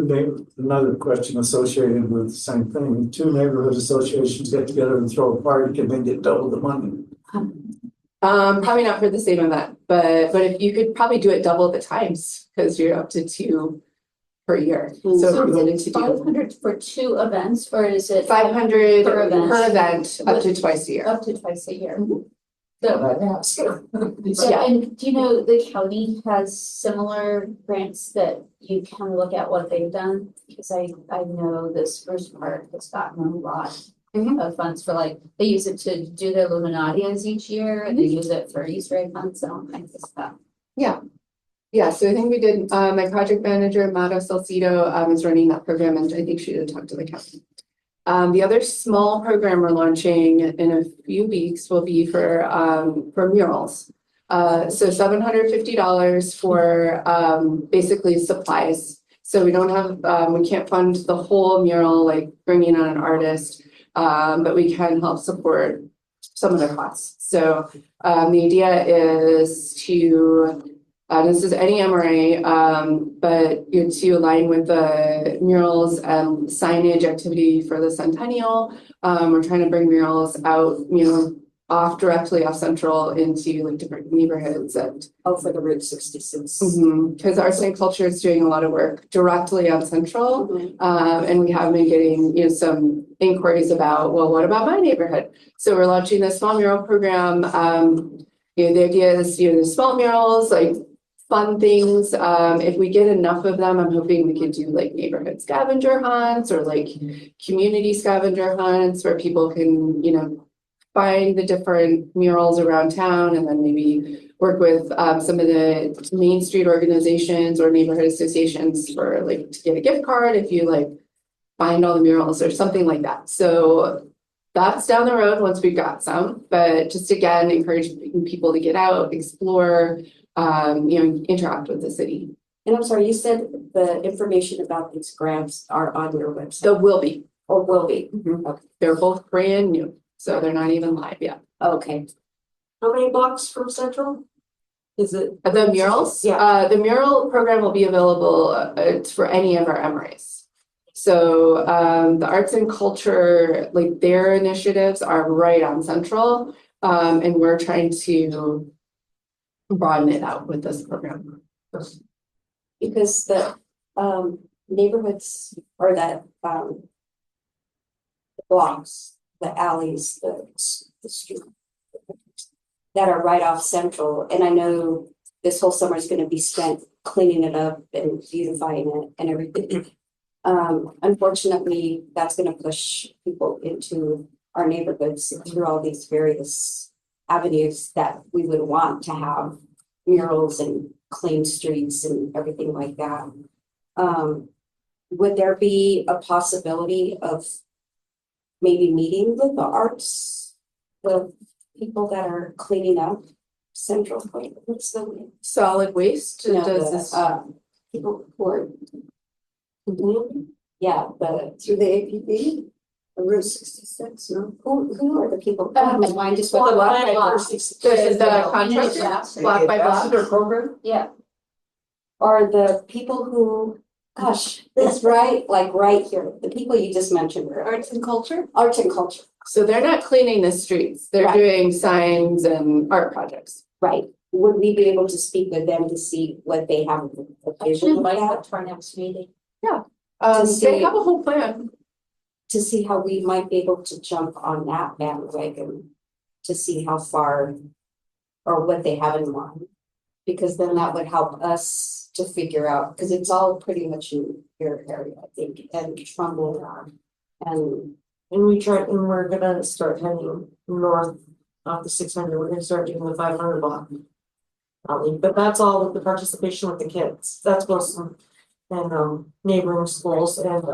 another question associated with the same thing, if two neighborhood associations get together and throw a party, can they get double the money? Probably not for the same event, but if you could probably do it double the times, because you're up to 2 per year. So if So you wanted is to it do 500 for 2 events, or is it 500 per event? per event, up to twice a year. Up to twice a year? Mhm. So, Yeah. and do you know the county has similar grants that you can look at what they've done? Because I know the Spruce Park has gotten a lot Mhm. of funds for, like, they use it to do their Illuminatias each year, and they use it for Easter egg hunts and all kinds of stuff. Yeah, so I think we did, my project manager, Mato Salcido, is running that program, and I think she did talk to the county. The other small program we're launching in a few weeks will be for murals. So $750 for, basically supplies. So we don't have, we can't fund the whole mural, like bringing on an artist, but we can help support some of the costs. So, the idea is to, this is any MRA, but to align with the murals and signage activity for the centennial. We're trying to bring murals out, directly off Central into like different neighborhoods and. Oh, for the Route 66. Because Arts and Culture is doing a lot of work directly on Central. And we have been getting, some inquiries about, well, what about my neighborhood? So we're launching this small mural program. The idea is, the small murals, like fun things. If we get enough of them, I'm hoping we could do like neighborhood scavenger hunts or like community scavenger hunts where people can, find the different murals around town and then maybe work with some of the Main Street organizations or neighborhood associations for like to get a gift card if you like find all the murals or something like that. So that's down the road once we've got some, but just again, encouraging people to get out, explore, interact with the city. And I'm sorry, you said the information about these grants are on your website, So will be. or will be? Okay. They're both brand new, so they're not even live yet. Okay. How many blocks from Central? Is it? The murals? Yeah. The mural program will be available for any of our MRAs. So the arts and culture, like their initiatives are right on Central. And we're trying to broaden it out with this program. Because the neighborhoods or that the blocks, the alleys, the street that are right off Central, and I know this whole summer is going to be spent cleaning it up and beautifying it and everything. Unfortunately, that's going to push people into our neighborhoods through all these various avenues that we would want to have murals and clean streets and everything like that. Would there be a possibility of maybe meeting with the arts, the people that are cleaning up Central? What's the name? Solid waste. No, Does this? people who are. Yeah, through the APB, Route 66, no? Who are the people? My mind just went block by blank. block. The contractor, block by block. program? Yeah. Are the people who, gosh, that's right, like right here, the people you just mentioned were Arts and culture. arts and culture, So they're not cleaning the streets. They're Right. doing signs and art projects. right? Would we be able to speak with them to see what they have a vision Invite about? them to our next meeting. see- They have a whole plan. To see how we might be able to jump on that bandwagon, to see how far or what they have in mind. Because then that would help us to figure out, because it's all pretty much in your area, I think, and Trumbull And And we're gonna start heading north off the 600. We're gonna start doing the 500 block. But that's all with the participation with the kids. That's Wilson and neighboring schools and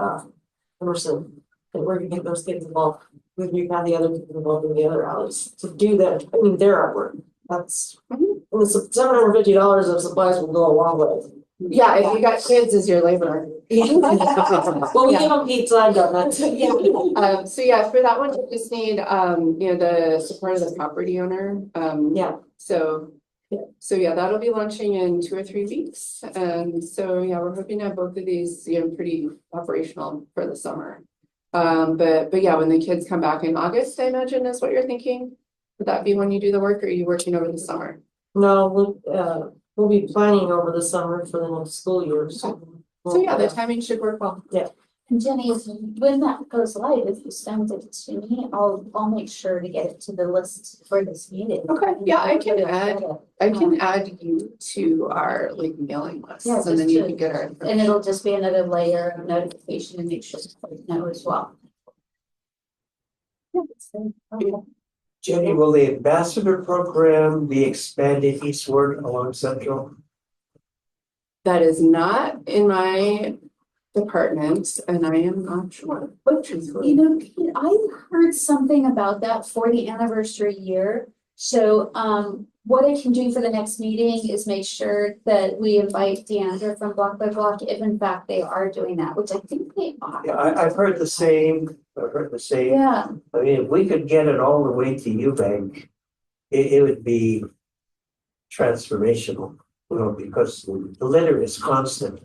Emerson. And we're gonna get those kids involved. We've had the other kids involved in the other alleys to do that. I mean, their artwork. That's and the $750 of supplies will go a long way. Yeah, if you got kids as your laborer. Well, we give them pizza and donuts. So yeah, for that one, you just need, the support of the property owner. Yeah. So yeah, that'll be launching in 2 or 3 weeks. And so, yeah, we're hoping to have both of these, pretty operational for the summer. But yeah, when the kids come back in August, I imagine is what you're thinking. Would that be when you do the work or are you working over the summer? No, we'll be planning over the summer for the next school year, so. So yeah, the timing should work well. And Jenny, when that goes live, if you send it to me, I'll make sure to get it to the list for this meeting. Okay, yeah, I can add you to our mailing list, Yeah, and then just you to- can get our And information. it'll just be another layer of notification and make sure you know as well. Jenny, will the ambassador program be expanded eastward along Central? That is not in my department, and I am not sure. But Pete, I heard something about that for the anniversary year. So what I can do for the next meeting is make sure that we invite Deandra from Block by Block, if in fact they are doing that, which I think they are. Yeah, I've heard the same, Yeah, I mean, if we could get it all the way to Eubank, it would be transformational, because the litter is constant,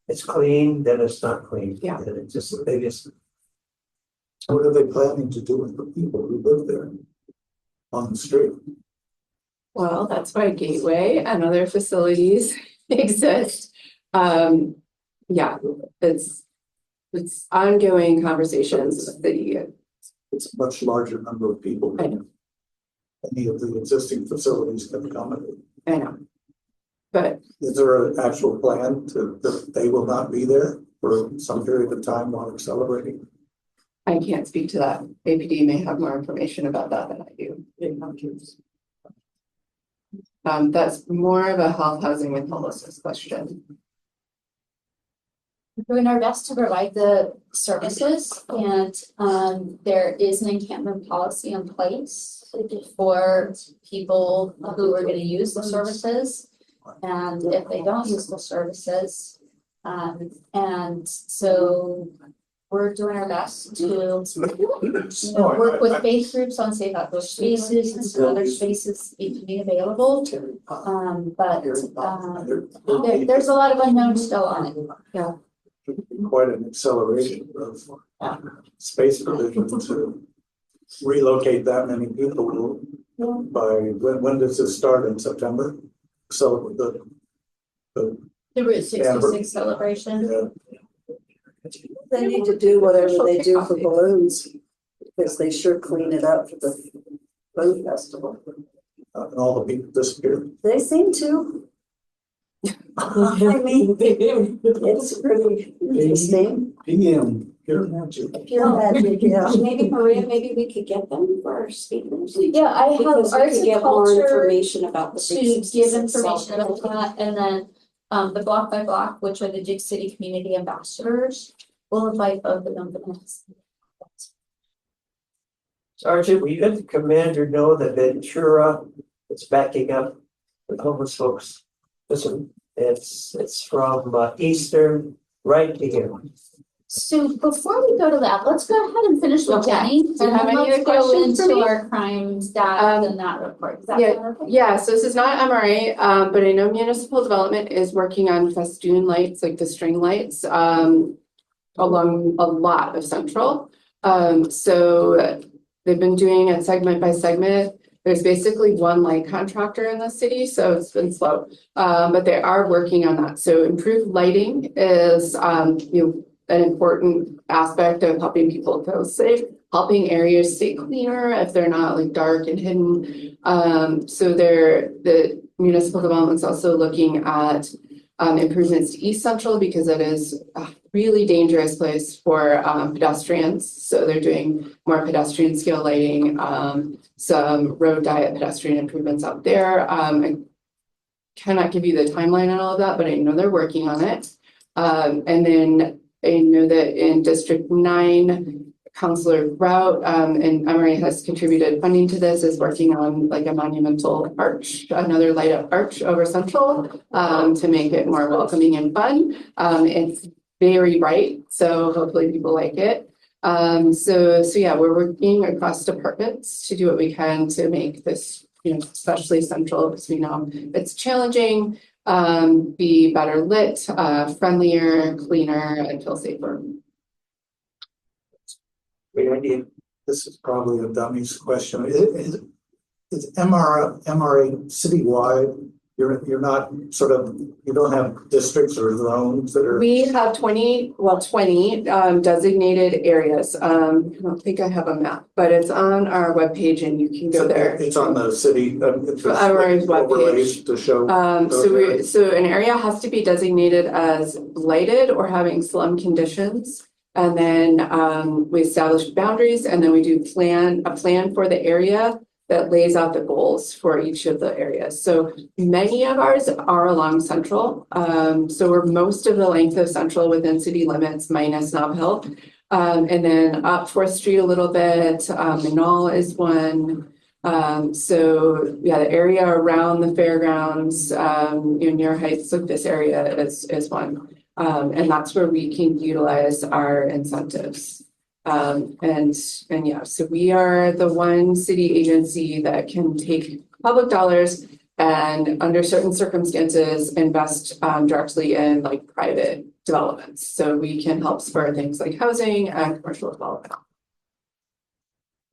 it's clean, then it's not clean. Yeah. And they just, What are they planning to do with the people who live there on the street? Well, that's why Gateway and other facilities exist. Yeah, it's ongoing conversations with the, It's a much larger number of people I than any of the existing facilities can accommodate. I know. But Is there an actual plan that they will not be there for some period of time while they're celebrating? I can't speak to that. APD may have more information about that than I do. That's more of a health, housing and homelessness question. we're doing our best to provide the services and there is an encampment policy in place for people who are gonna use the services. And if they don't use the services, and so we're doing our best to work with faith groups on safe outdoor spaces and some other spaces becoming available. There's a lot of unknowns still on it. Yeah. Quite an acceleration of space provision to relocate that many people by, when does it start, in September? So the Route 66 celebration. They need to do whatever they do for balloons, because they sure clean it up for the balloon festival. and all the people disappeared. They seem to. I mean, it's pretty interesting. PM, pure magic. Pure magic, yeah. maybe Maria, maybe we could get them for our speakers. Yeah, I have Because we arts could and get more culture information about the. to Big give 66 information about celebration. that, and then the Block by Block, which are the Duke City Community Ambassadors, we'll invite both of them to this. Sergeant, will you let the commander know that Ventura is backing up with homeless folks? Listen, it's from Eastern right to here. So before we go to that, let's go ahead and finish with Okay. Jenny, Do you and have then any let's other go questions for into me? our crime stats and that report. Is that Yeah, sound okay? Yeah, so this is not MRA, but I know municipal development is working on festoon lights, like the string lights, along a lot of Central. So they've been doing it segment by segment. There's basically one light contractor in the city, so it's been slow. But they are working on that. So improved lighting is, an important aspect of helping people feel safe, helping areas stay cleaner if they're not like dark and hidden. So the municipal development's also looking at improvements to East Central because it is a really dangerous place for pedestrians. So they're doing more pedestrian scale lighting, some road diet pedestrian improvements out there. I cannot give you the timeline on all of that, but I know they're working on it. And then I know that in District 9, Councilor Rout and Emery has contributed funding to this, is working on like a monumental arch, another light up arch over Central to make it more welcoming and fun. It's very bright, so hopefully people like it. So yeah, we're working across departments to do what we can to make this, especially Central, because we know it's challenging, be better lit, friendlier, cleaner, and feel safer. Great idea. This is probably a dummy's question. Is MRA citywide? You're not you don't have districts or zones that are. We have 20 designated areas. I don't think I have a map, but it's on our webpage and you can go there. It's on the city. Our webpage to show. So an area has to be designated as blighted or having slum conditions. And then we establish boundaries, and then we do a plan for the area that lays out the goals for each of the areas. So many of ours are along Central. So we're most of the length of Central within city limits minus Nob Hill. And then up 4th Street a little bit, Manal is one. So yeah, the area around the fairgrounds, near Heights, of this area is one. And that's where we can utilize our incentives. And yeah, so we are the one city agency that can take public dollars and under certain circumstances invest directly in like private developments. So we can help spur things like housing and commercial development.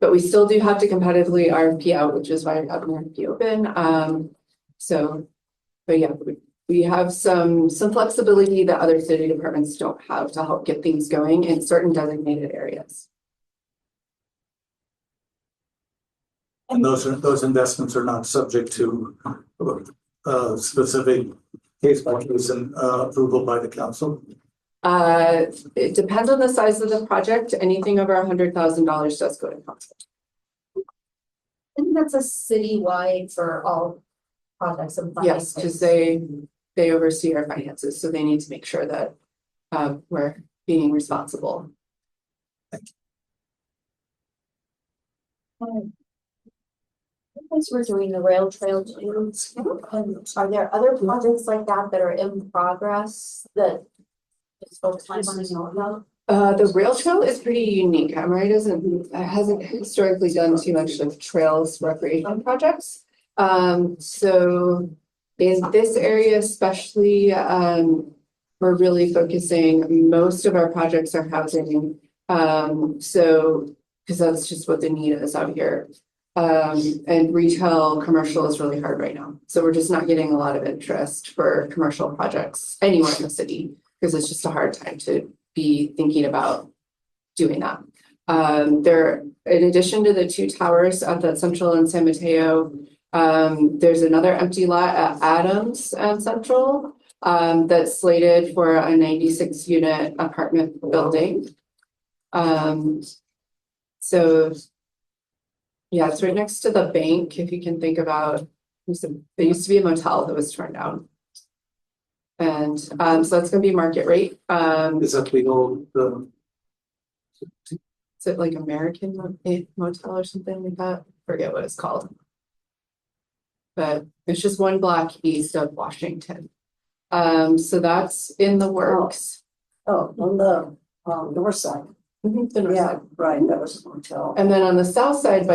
But we still do have to competitively RFP out, which is why we have an RFP open. But yeah, we have some flexibility that other city departments don't have to help get things going in certain designated areas. And those investments are not subject to specific case by case and approval by the council. It depends on the size of the project. Anything over $100,000 does go to council. I think that's a citywide for all projects and Yes, because they oversee our finances, so they need to make sure that we're being responsible. As we're doing the rail trail too, are there other projects like that that are in progress that folks might want to know about? The rail trail is pretty unique. Emery hasn't historically done too much of trails recreation projects. So in this area especially, we're really focusing, most of our projects are housing. So, because that's just what the need is out here. And retail commercial is really hard right now. So we're just not getting a lot of interest for commercial projects anywhere in the city because it's just a hard time to be thinking about doing that. In addition to the 2 towers at the Central and San Mateo, there's another empty lot at Adams and Central that's slated for a 96 unit apartment building. So yeah, it's right next to the bank. If you can think about, there used to be a motel that was torn down. And so that's going to be market rate. Is that the old? Is it like American motel or something like that? Forget what it's called. But it's just 1 block east of Washington. So that's in the works. Oh, on the north side. The north Yeah, side. right, that was a hotel. And then on the south side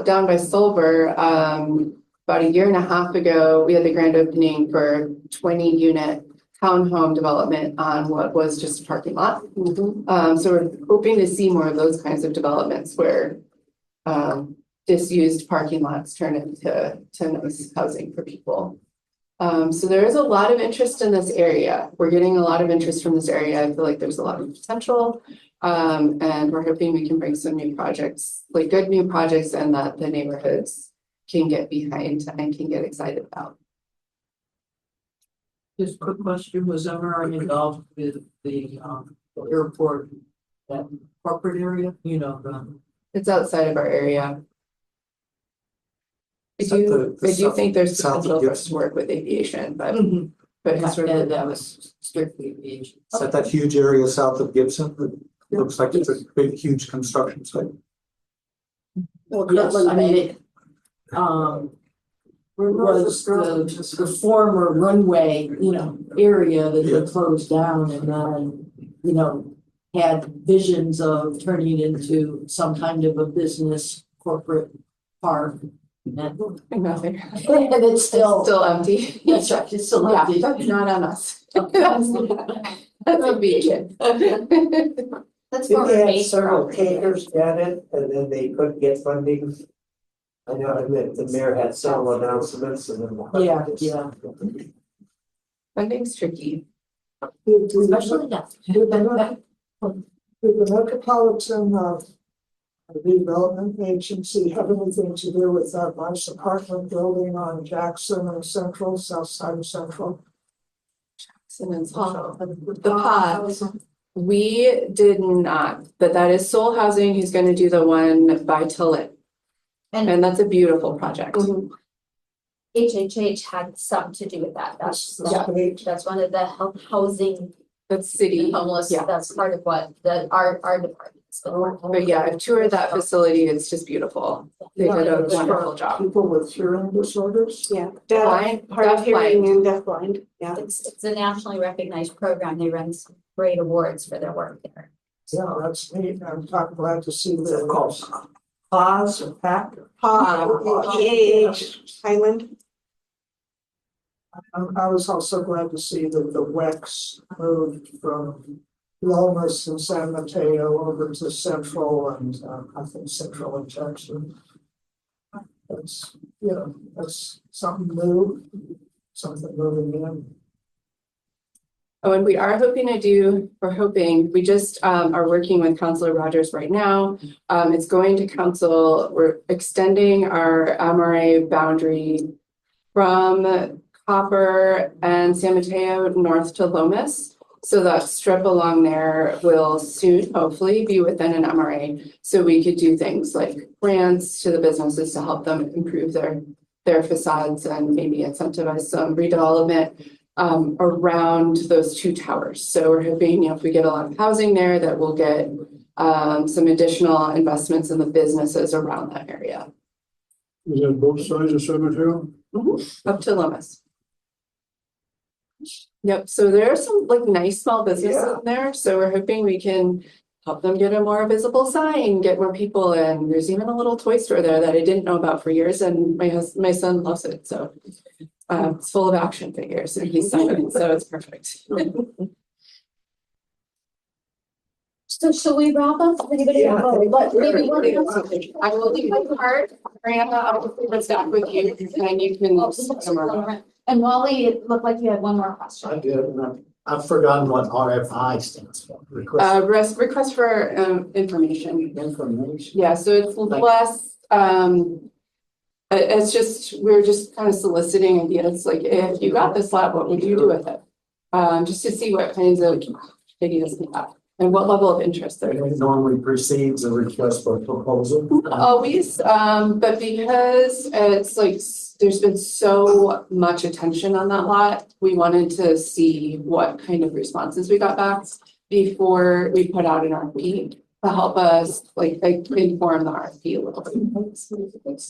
down by Silver, about 1.5 years ago, we had the grand opening for 20 unit townhome development on what was just a parking lot. So we're hoping to see more of those kinds of developments where disused parking lots turn into nice housing for people. So there is a lot of interest in this area. We're getting a lot of interest from this area. I feel like there's a lot of potential. And we're hoping we can bring some new projects, like good new projects, and that the neighborhoods can get behind and can get excited about. Just a quick question, was MRI involved with the airport, that corporate area, you know, the. It's outside of our area. I Is that do, the I do south- think there's south of potential for us Gibson? to work with aviation, but And historically, that was strictly aviation. Is that that huge area south of Gibson? It looks like it's a big, huge construction site. Yes, I mean, it, was the former runway, you know, area that Yeah. they closed down and then, you know, had visions of turning it into some kind of a business corporate park. And nothing. and it's still, Still empty. that's right, it's still Yeah, empty. that's not on us. That's aviation. That's Did for they have base several property. takers at it and then they couldn't get funding? I know that the mayor had several announcements and then. Yeah. Funding's tricky. Especially now. Did the Metropolitan Redevelopment Agency have anything to do with that nice apartment building on Jackson and Central, south side of Central? The pod, we did not, but that is Soul Housing, who's gonna do the one by Tillet. And that's a beautiful project. HHH had something to do with that. That's, Yeah. that's one of the housing That's city, homeless, yeah. that's part of what our department's been working on. But yeah, I've toured that facility, it's just beautiful. They did a wonderful job. People with hearing disorders? Yeah, Blind, hard of hearing deafblind. and deafblind, yeah. It's a nationally recognized program. They run some great awards for their work there. Yeah, that's neat. I'm glad to see Is it that. called Pause or Pack? PAH Highland. I was also glad to see that the WEX moved from Lomas and San Mateo over to Central and I think Central and Jackson. That's, that's something new, something moving in. Oh, and we are hoping to do, we just are working with Councilor Rogers right now. It's going to council, we're extending our MRA boundary from Copper and San Mateo north to Lomas. So that strip along there will soon hopefully be within an MRA. So we could do things like grants to the businesses to help them improve their facades and maybe incentivize some redevelopment around those two towers. So we're hoping, if we get a lot of housing there, that we'll get some additional investments in the businesses around that area. Is that both sides of San Mateo? Up to Lomas. Yep, so there are some like nice small businesses in there, so we're hoping we can help them get a more visible sign, get more people in. There's even a little toy store there that I didn't know about for years, and my son loves it, so it's full of action figures and he's signing, so it's perfect. So shall we wrap up? Anybody? Yeah. Maybe one. I will leave my card, Brianna, I'll put back with you, and then you can somewhere. And Wally, it looked like you had one more I question. did, and I've forgotten what RFI stands for. Request Request for information. information. Yeah, so it's less, it's just, we're just kind of soliciting ideas, like if you got this lot, what would you do with it? Just to see what kinds of ideas we have and what level of interest there is. It normally precedes a request for proposal. Always, but because it's like, there's been so much attention on that lot, we wanted to see what kind of responses we got back before we put out an RFP to help us like inform the RFP a little bit.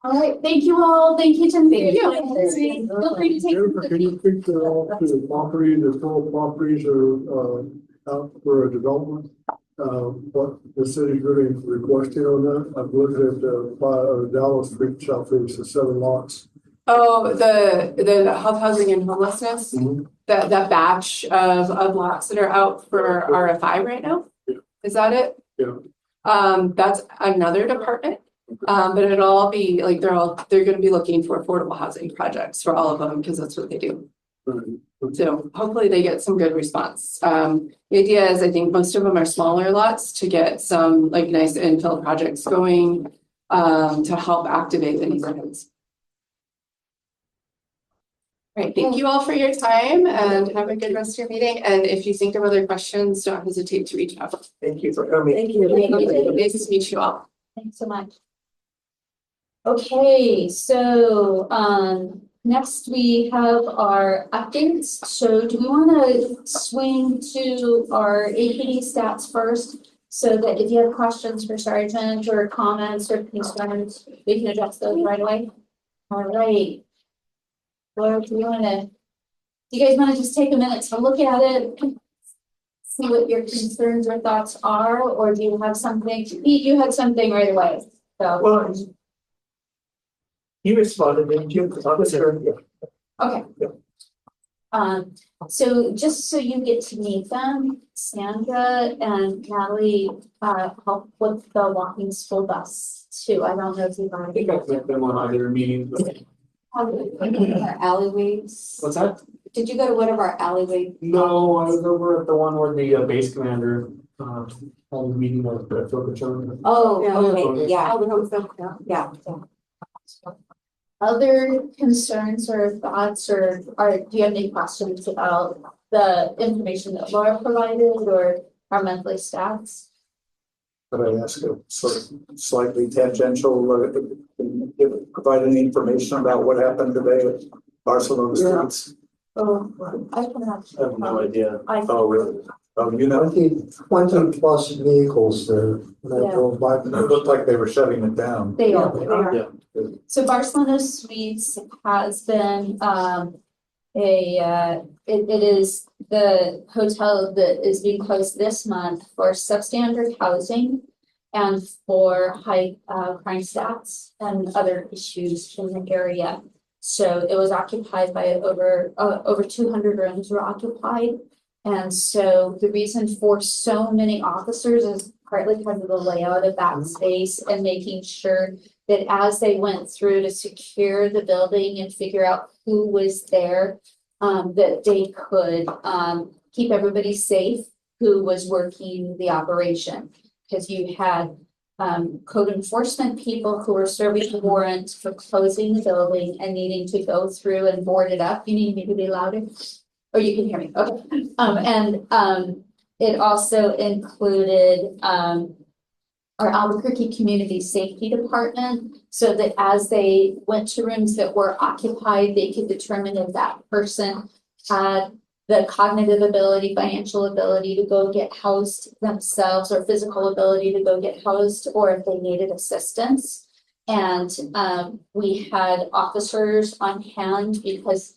All right, thank you all. Thank you, Tim. Thank you. Feel free to take. Jennifer, can you speak to the property, the total properties are out for a development? What the city's really requesting on that? I've looked at Dallas Street, Southeast, the 7 lots. Oh, the health, housing and homelessness, Mhm. that batch of lots that are out for RFI right now? Yeah. Is that it? Yeah. That's another department. But it'll all be like, they're gonna be looking for affordable housing projects for all of them, because that's what they do. So hopefully they get some good response. The idea is, I think most of them are smaller lots to get some like nice infill projects going, to help activate the neighborhoods. Right, thank you all for your time and have a good rest of your meeting. And if you think of other questions, don't hesitate to reach out. Thank you for coming. Thank you. Nice to meet you all. Thanks so much. Okay, so, next we have our updates. So do we want to swing to our APD stats first? So that if you have questions for Sergeant or comments or concerns, we can address those right away. All right. Laura, do you guys want to just take a minute to look at it? See what your concerns or thoughts are, or do you have something? Pete, you had something right away, so. Well, you responded, didn't you? I was here. Okay. So just so you get to meet them, Sandra and Natalie, help with the walking school bus too. I don't know if you've already. I've met them on other meetings. Our alleyways. What's that? Did you go to one of our alleyway? No, I was over at the one where the base commander, had a meeting with the Phil. Oh, Yeah. okay, yeah, Yeah. yeah. Other concerns or thoughts or do you have any questions about the information that Laura provided or our monthly stats? Could I ask a sort of slightly tangential, provide any information about what happened today at Barcelona streets? Oh, I can I have no idea. I- Oh, really? Oh, you know, it 20 plus vehicles there when I Yeah. drove by. looked like they were shutting it down. They are. Yeah. So Barcelona Suites has been it is the hotel that is being closed this month for substandard housing and for high crime stats and other issues in the area. So it was occupied by over 200 rooms were occupied. And so the reason for so many officers is partly because of the layout of that space and making sure that as they went through to secure the building and figure out who was there, that they could keep everybody safe who was working the operation. Because you had code enforcement people who were serving the warrant for closing the building and needing to go through and board it up. You need me to be louder? Oh, you can hear me, okay. It also included our Albuquerque Community Safety Department, so that as they went to rooms that were occupied, they could determine if that person had the cognitive ability, financial ability to go get housed themselves, or physical ability to go get housed, or if they needed assistance. And we had officers on hand because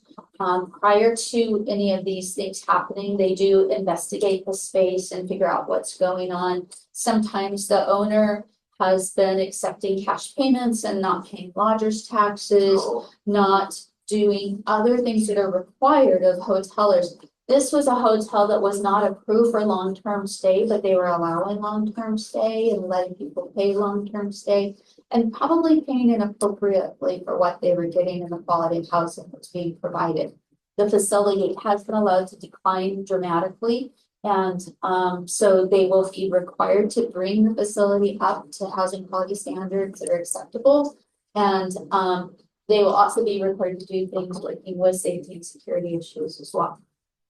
prior to any of these things happening, they do investigate the space and figure out what's going on. Sometimes the owner has been accepting cash payments and not paying lodgers taxes, not doing other things that are required of hotelers. This was a hotel that was not approved for long-term stay, but they were allowing long-term stay and letting people pay long-term stay and probably paying inappropriately for what they were getting and the quality of housing that's being provided. The facility has been allowed to decline dramatically. And so they will be required to bring the facility up to housing quality standards that are acceptable. And they will also be required to do things working with safety and security issues as well.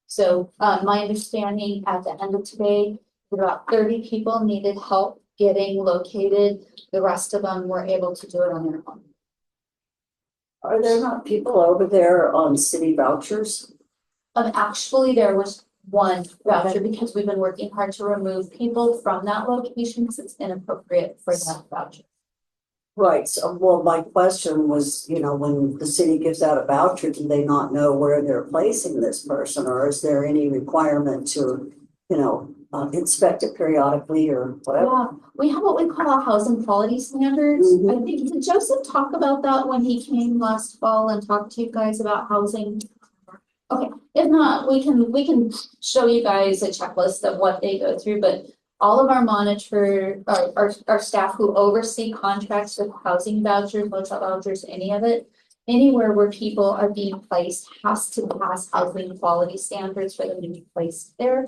So my understanding at the end of today, about 30 people needed help getting located. The rest of them were able to do it on their own. Are there not people over there on city vouchers? Actually, there was one voucher because we've been working hard to remove people from that location because it's inappropriate for that voucher. Right, so, well, my question was, you know, when the city gives out a voucher, do they not know where they're placing this person? Or is there any requirement to, you know, inspect it periodically or whatever? Yeah, we have what we call housing quality standards. I think, did Joseph talk about that when he came last fall and talked to you guys about housing? Okay, if not, we can show you guys a checklist of what they go through, but all of our our staff who oversee contracts with housing vouchers, motel vouchers, any of it, anywhere where people are being placed has to pass housing quality standards for them to be placed there.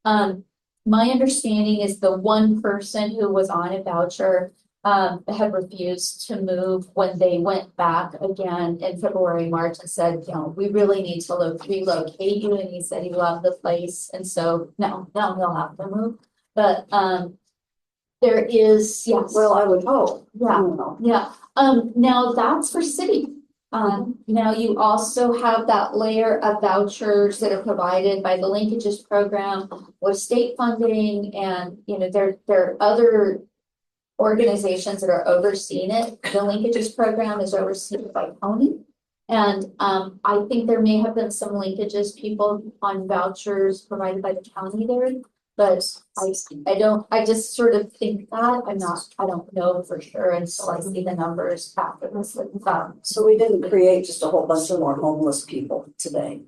My understanding is the one person who was on a voucher had refused to move when they went back again in February, March and said, you know, we really need to relocate you. And he said he loved the place. And so now he'll have to move. But, there is, yes. Well, I would hope. Yeah, yeah. Now that's for city. Now you also have that layer of vouchers that are provided by the linkages program with state funding and, you know, there are other organizations that are overseeing it. The linkages program is overseen by Tony. And, I think there may have been some linkages people on vouchers provided by the county there. But I just sort of think that, I don't know for sure until I see the numbers after this. So we didn't create just a whole bunch of more homeless people today.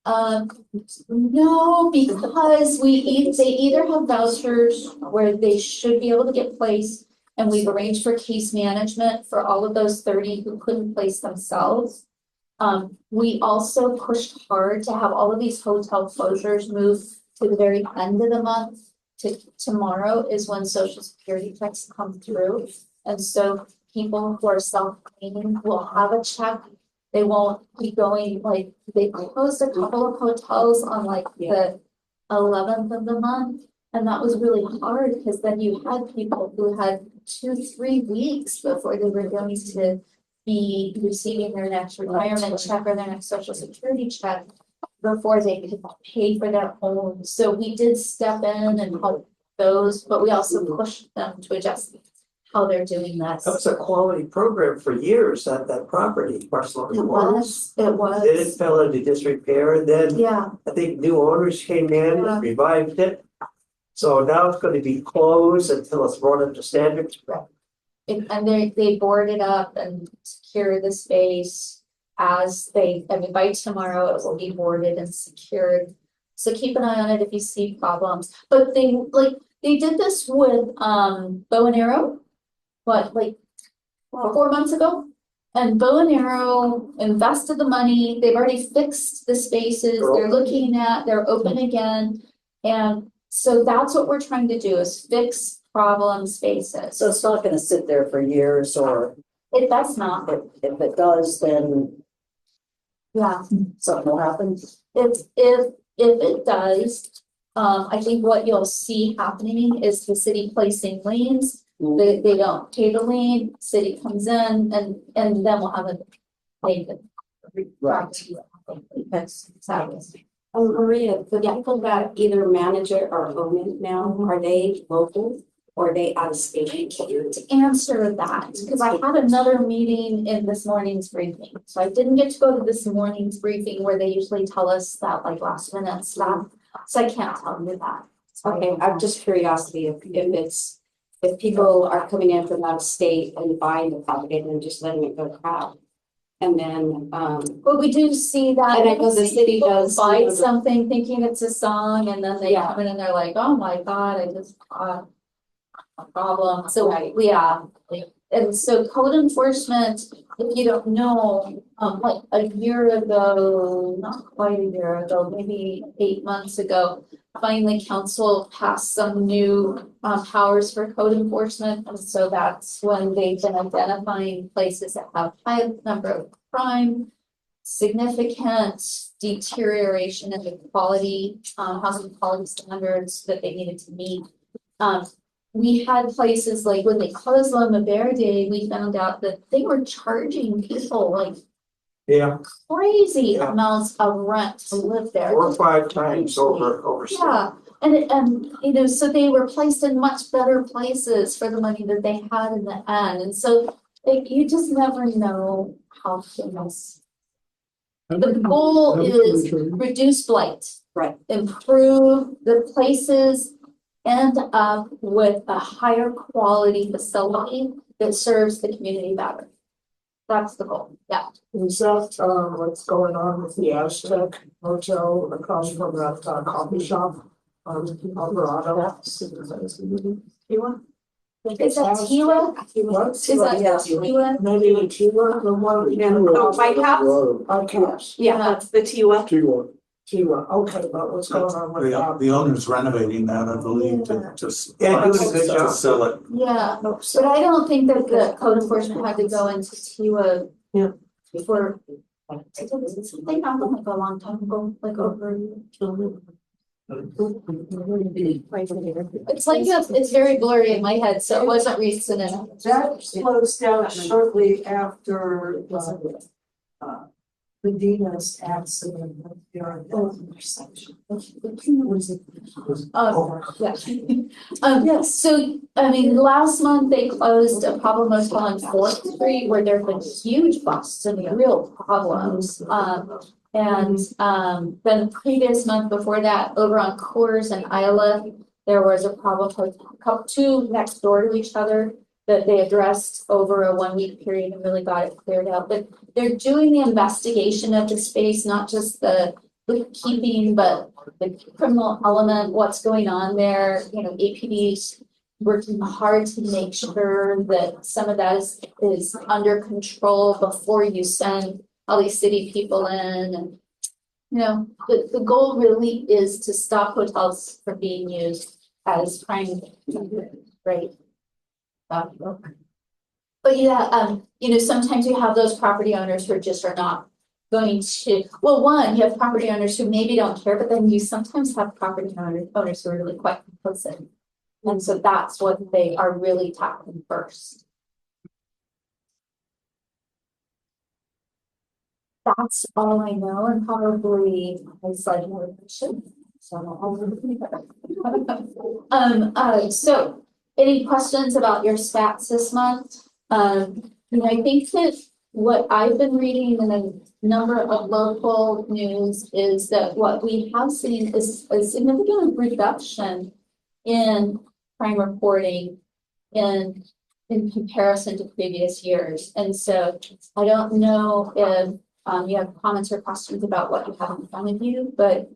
No, because they either have vouchers where they should be able to get placed. And we've arranged for case management for all of those 30 who couldn't place themselves. We also pushed hard to have all of these hotel closures move to the very end of the month. Tomorrow is when social security checks come through. And so people who are self-cleaning will have a check. They won't be going, like, they closed a couple of hotels on like the 11th of the month. And that was really hard because then you had people who had 2-3 weeks before they were going to be receiving their next retirement check or their next social security check before they could pay for their homes. So we did step in and help those, but we also pushed them to adjust how they're doing this. That was a quality program for years at that property, Barcelona. It was. Then it fell into disrepair, and then Yeah, I think new owners came in, Yeah. revived it. So now it's gonna be closed until it's brought up to standards. and they boarded up and secured the space by tomorrow it will be boarded and secured. So keep an eye on it if you see problems. But they did this with Bow and Arrow, 4 months ago? And Bow and Arrow invested the money, they've already fixed the spaces, they're open again. And so that's what we're trying to do is fix problem spaces. So it's not gonna sit there for years, or It does not, if it does, then yeah. something will happen. If it does, I think what you'll see happening is the city placing liens. They don't pay the lien, city comes in and then we'll have a vacant. Right. That's exactly. Maria, the people that either manage it or own it now, are they local or are they out of state? To answer that, because I had another meeting in this morning's briefing. So I didn't get to go to this morning's briefing where they usually tell us that like last minute stuff. So I can't tell you that. Okay, I'm just curiosity if people are coming in from out of state and buying the property and then just letting it go crap. And then, But we do see that. And I know the city people does, buy you know, something thinking it's a song and then they come in and they're like, oh my God, I just bought a problem. So, and so code enforcement, if you don't know, like a year ago, not quite a year ago, maybe 8 months ago, finally council passed some new powers for code enforcement. And so that's when they've been identifying places that have high number of crime, significant deterioration in the quality, housing quality standards that they needed to meet. We had places like when they closed Loma Verde, we found out that they were charging people like crazy amounts of rent to live there. 4 or 5 times over. Yeah, and you know, so they were placed in much better places for the money that they had in the end. And so you just never know how things. The goal is reduce blight. Right. Improve the places, end up with a higher quality facility that serves the community better. That's the goal, yeah. Is that what's going on with the Aztec Hotel across from that coffee shop on Alvarado? Is that Tila? What? Is that Tila? Maybe the Tila, the one. White House? White House. Yeah, that's the Tiwa. T1. Tiwa, okay, but what's going on with that? The owner's renovating that, I believe, to just. Yeah, doing a good to job. Sell it. Yeah, but I don't think that the code enforcement had to go into Tiwa. Yeah. Before. They happened like a long time ago, like over. It's like, it's very blurry in my head, so it wasn't recent enough. That closed down shortly after, Medina's accident there at the intersection. Yeah. Yes, so, I mean, last month they closed a problem motel on Fourth Street where there've been huge busts and real problems. And then the previous month before that, over on Coors and Isla, there was a problem with two next door to each other that they addressed over a 1 week period and really got it cleared out. But they're doing the investigation of the space, not just the keeping, but the criminal element, what's going on there, you know, APD's working hard to make sure that some of that is under control before you send all these city people in. And, you know, the goal really is to stop hotels from being used as crime, right? But yeah, you know, sometimes you have those property owners who just are not going to, well, one, you have property owners who maybe don't care, but then you sometimes have property owners who are really quite complicit. And so that's what they are really tackling first. That's all I know, and probably I said more than I should. So any questions about your stats this month? You know, I think that what I've been reading in a number of local news is that what we have seen is a significant reduction in crime reporting in comparison to previous years. And so I don't know if you have comments or questions about what you have in front of you, but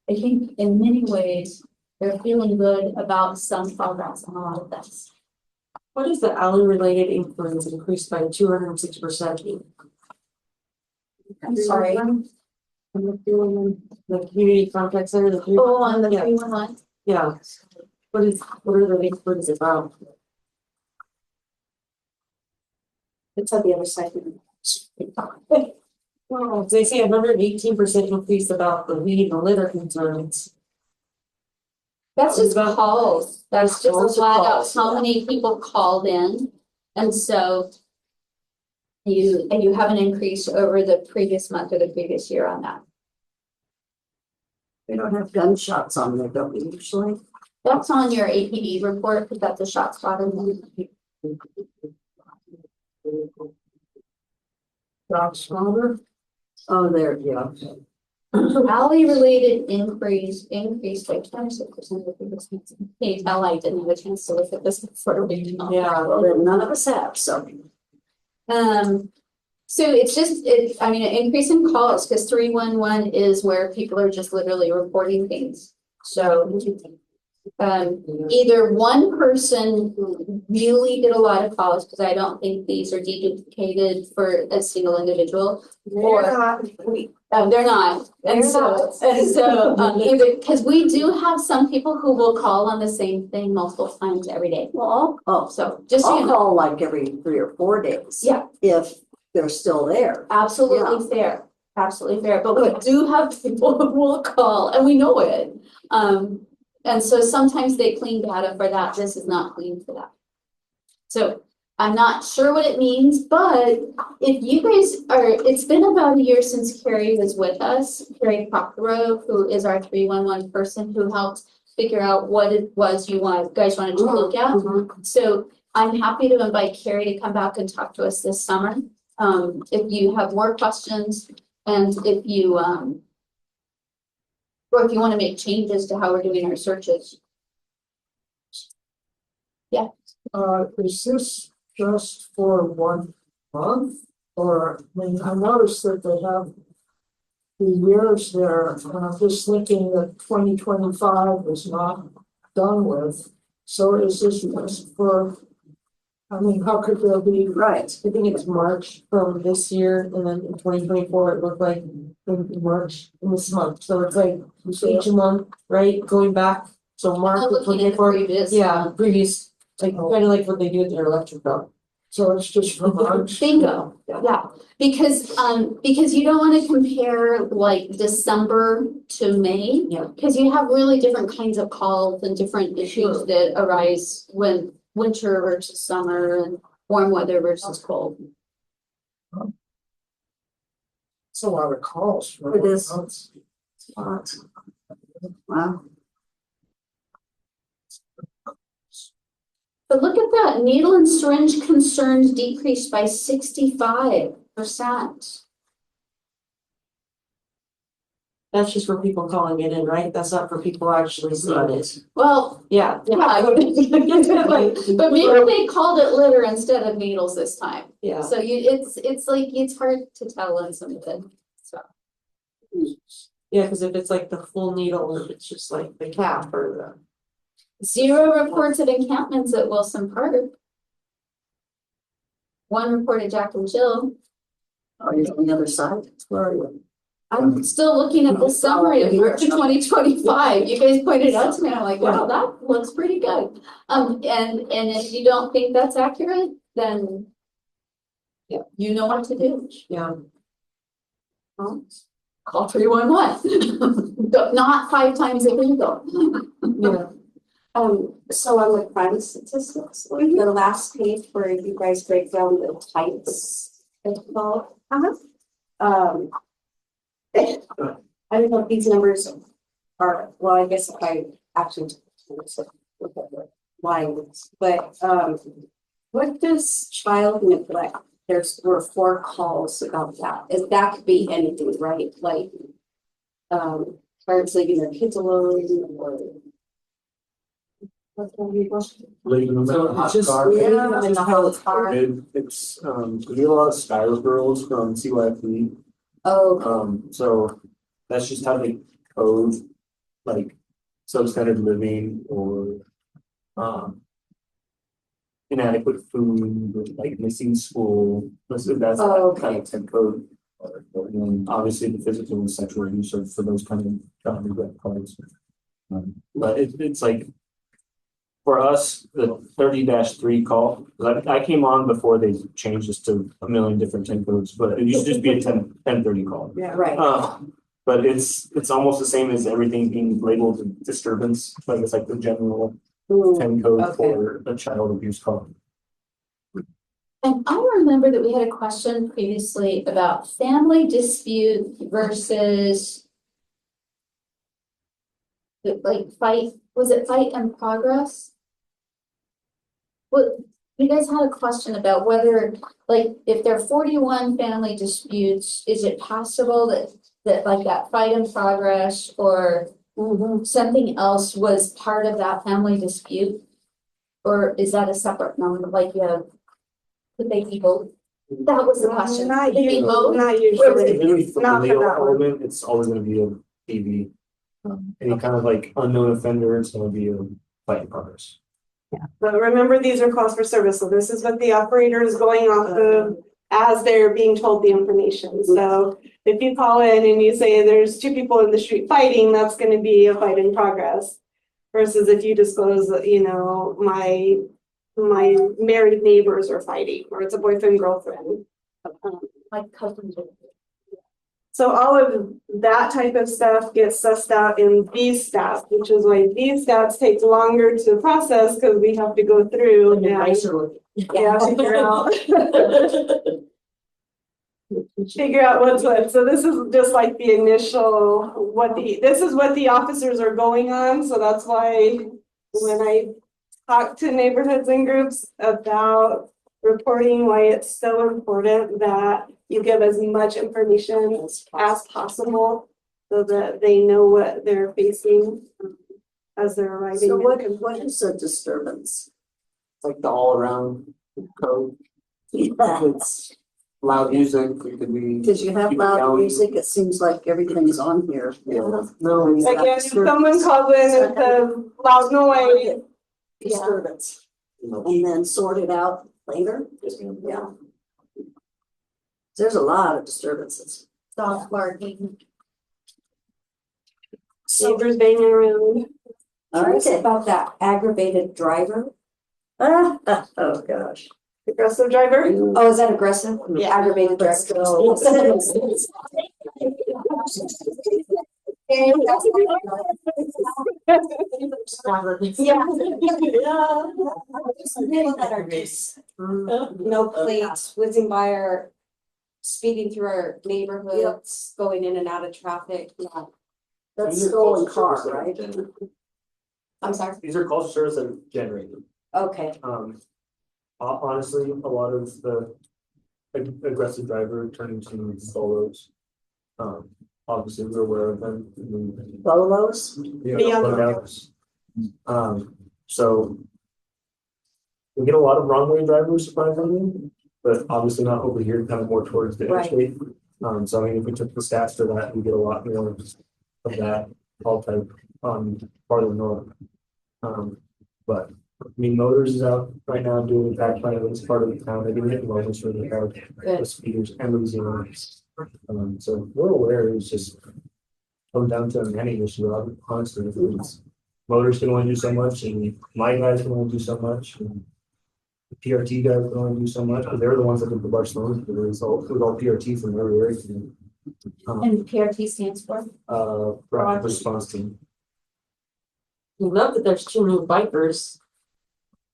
I think in many ways, they're feeling good about some progress on a lot of this. What is the alley-related inquiries increased by 206%? I'm sorry. The community contact center, the. Oh, on the Yeah. 311. Yeah. What are the inquiries about? It's on the other side. Well, they say 118% increase about the weed and litter concerns. That's just About- calls. That's just Calls a or flat out calls, how many people called in. And so you have an increase over the previous month or the previous year on that. We don't have gunshots on there, don't we, usually? That's on your APD report, because that's a shot spotted. Stronger? Oh, there, yeah. Alley related increased by 26% of previous months. Can you tell I didn't have a chance to look at this before we? Yeah. Well, then none of us have, so. So it's just, I mean, an increase in calls, because 311 is where people are just literally reporting things. So either one person really did a lot of calls, because I don't think these are deduplicated for a single individual. Or they're not. And so either, because we do have some people who will call on the same thing multiple times every day. Well, So just so you I'll know. call like every 3 or 4 days. Yeah. If they're still there. Absolutely fair, absolutely fair, but we do have people who will call, and we know it. And so sometimes they clean data for that, this is not clean for that. So I'm not sure what it means, but if you guys it's been about a year since Carrie was with us, Carrie Proctorow, who is our 311 person who helped figure out what it was you guys wanted to look at. So I'm happy to invite Carrie to come back and talk to us this summer. If you have more questions, and if you or if you want to make changes to how we're doing our searches. Yeah. Is this just for 1 month? Or, I mean, I noticed that they have the years there, and I'm just thinking that 2025 is not done with. So is this just for, I mean, how could there be? Right. I think it's March from this year, and then in 2024, it looked like in March, in this month, so it's like each month, right, going back, so March I'm of looking at the 24. previous. Yeah, previous, like kind of like what they do with their electric bill. So it's just for March. Bingo, yeah, because you don't wanna compare like December to May. Yeah. Cause you have really different kinds of calls and different issues that arise when winter versus summer and warm weather versus cold. It's a lot of calls for. It is. months. Wow. But look at that, needle and syringe concerns decreased by 65%. That's just for people calling it in, right? That's not for people actually seeing it. Well, Yeah. yeah, but maybe they called it litter instead of needles this time. Yeah. So it's like, it's hard to tell in some of it, so. Yeah, because if it's like the full needle, it's just like the cap or 0 reports of encampments at Wilson Park. 1 reported Jack and Jill. Are you on the other side? Where are you? I'm still looking at the summary of March of 2025. You guys pointed out to me, I'm like, wow, that looks pretty good. And if you don't think that's accurate, then Yeah. you know what to do. yeah. Call 311. Not 5 times a week though. Yeah. So on the crime statistics, the last page where you guys break down the types of call. I don't know if these numbers are, well, I guess if I actually look at the lines, but what does child neglect? There were 4 calls about that. That could be anything, right? Like parents leaving their kids alone or Leaving them in So a hot it's just- car. Yeah. leaving them in the whole car. It's, we get a lot of Skylar girls from CYP. Oh, So that's just how they code, like substandard living or, inadequate food, or, like missing school. That's Oh, that kind of temp code. And then obviously the physical and sexual abuse are for those kind of child neglect calls. But it's like, for us, the 30-3 call, I came on before they changed this to a million different temp codes, but it used to just be a 10-30 call. Yeah. right. But it's almost the same as everything being labeled a disturbance, like it's like the general Mm, 10 code okay. for a child abuse call. And I remember that we had a question previously about family dispute versus like fight, was it fight in progress? What, you guys had a question about whether, like, if there are 41 family disputes, is it possible that like that fight in progress or something else was part of that family dispute? Or is that a separate number, like could they be both? That was the question. Not Could they be usually, both? not Really, usually. for Not the for legal that one. element, it's always gonna be a PV. Any kind of like unknown offender, it's gonna be a fight in progress. But remember, these are calls for service, so this is what the operator is going off of as they're being told the information. So if you call in and you say there's 2 people in the street fighting, that's gonna be a fight in progress. Versus if you disclose, you know, my married neighbors are fighting, or it's a boyfriend, girlfriend. Like cousins. So all of that type of stuff gets sussed out in these stats, which is why these stats take longer to process because we have to go through and figure out figure out what's what. So this is just like the initial this is what the officers are going on. So that's why when I talk to neighborhoods and groups about reporting, why it's so important that you give as much information as possible so that they know what they're facing as they're arriving. So in. what is a disturbance? It's like the all around code. Yeah. It's loud music, it could be. Because you have people loud yelling. music, it seems like everything's on here. Yeah, no, it's Again, if someone calls in and says loud noise, Disturbance, and then sort it out later. just, Yeah. There's a lot of disturbances. Stop barking. Neighbors banging around. Curious about that aggravated driver. Oh, gosh. Aggressive driver. Oh, is that aggressive? Yeah. Aggravated driver. Yeah. People that are just no plates, whizzing by our, speeding through our neighborhoods, going in and out of traffic. Yeah. That's stolen car, right? I'm sorry. These are calls to service that are generated. Okay. Honestly, a lot of the aggressive driver turning to solos. Obviously, we're aware of them. Bolos? Yeah. Loadouts. So we get a lot of wrong way drivers surprisingly, but obviously not over here, kind of more towards the Right. interstate. So I mean, if we took the stats for that, we get a lot more of that call type farther north. But I mean, Motors is out right now doing impact plan as part of the town. They've been hitting moments for the speeders and Louisiana. So we're aware it's just come down to a many issue, honestly. It's Motors can only do so much, and my guys can only do so much, and the PRT guys can only do so much, but they're the ones that did the Barcelona, it was all PRT from every area. And PRT stands for? Rapid response team. We love that there's two new bikers.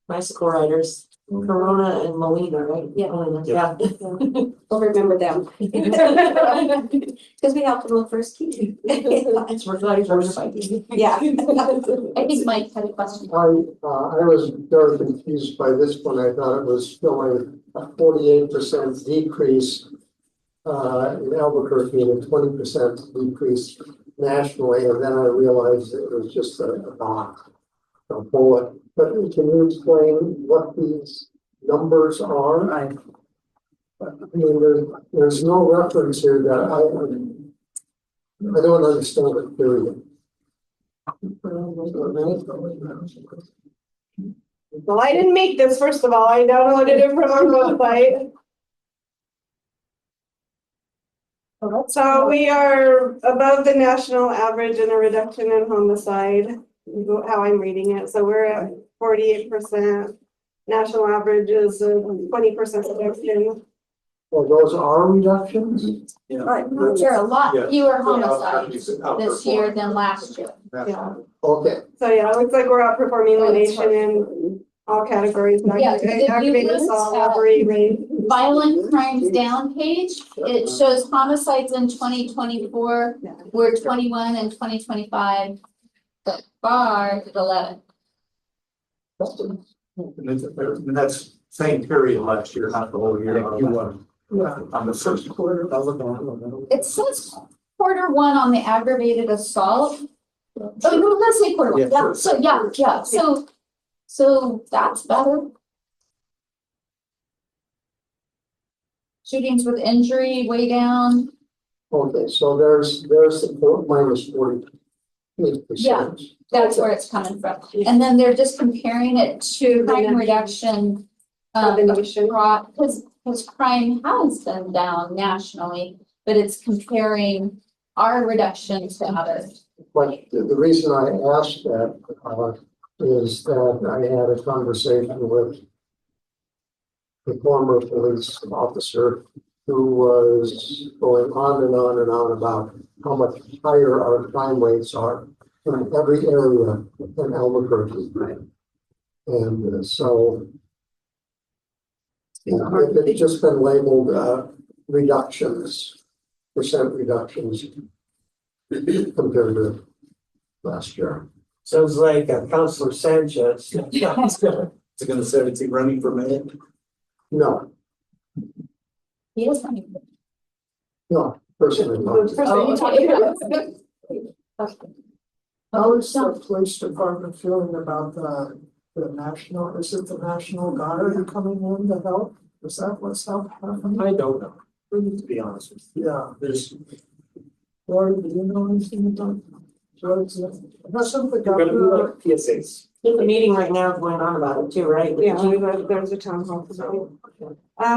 Bicycle riders, Corona and Molina, right? Yeah. Yeah. I'll remember them. Because we helped them with first key. We're glad you're biking. Yeah. I think Mike had a question. I was very confused by this one. I thought it was showing a 48% decrease in Albuquerque and a 20% decrease nationally, and then I realized it was just a bullet. But can you explain what these numbers are? I mean, there's no reference here that I don't understand it, period. Well, I didn't make this, first of all. I downloaded it from our website. So we are above the national average in a reduction in homicide, how I'm reading it. So we're at 48%. National average is a 20% reduction. Well, those are reductions? Right. There are a lot Yeah. fewer homicides this year than last year. Yeah. Okay. So yeah, it looks like we're outperforming the nation in all categories. Yeah, 'cause if you Aggravated look assault, at robbery, rape. Violent crimes down page, it shows homicides in 2024 were 21 and 2025. But far to the 11. And that's same period last year, not the whole year. On the first quarter. It says quarter one on the aggravated assault. Oh, no, let's say quarter one. Yeah, Yeah, first. so yeah, so that's better. Shootings with injury way down. Okay, so there's the minus 48%. Yeah. That's where it's coming from. And then they're just comparing it to crime reduction. Because crime has been down nationally, but it's comparing our reduction to others. But the reason I asked that is that I had a conversation with the former police officer who was going on and on and on about how much higher our crime rates are in every area in Albuquerque. And so it's just been labeled reductions, percent reductions compared to last year. Sounds like Councilor Sanchez. It's gonna say it's running for mayor. No, He is running. no, personally, no. How is the police department feeling about the national, is it the National Guard coming in to help? Is that what's happening? I don't know, to be honest with you. Yeah, There's, Lori, do you know anything about? Doesn't the we're gonna do governor? like PSAs. There's a meeting right now going on about it too, right? Yeah, there's a town hall.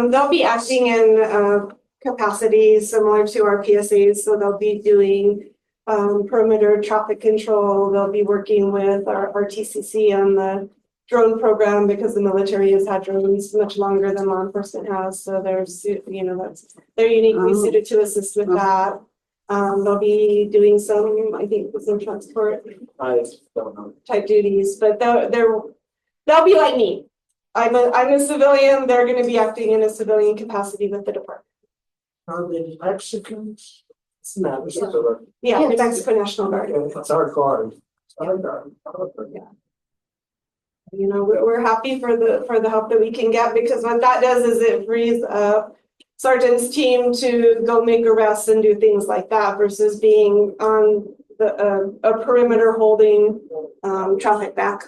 They'll be acting in capacity similar to our PSAs, so they'll be doing perimeter traffic control. They'll be working with our TCC on the drone program because the military has had drones much longer than law enforcement has. So they're uniquely suited to assist with that. They'll be doing some, I think, some transport I don't know. type duties, but they'll be like me. I'm a civilian. They're going to be acting in a civilian capacity with the department. Are they Mexicans? No, Yeah, the Mexico National Guard. it's our card. We're happy for the help that we can get, because what that does is it frees up sergeant's team to go make arrests and do things like that versus being on a perimeter holding traffic back.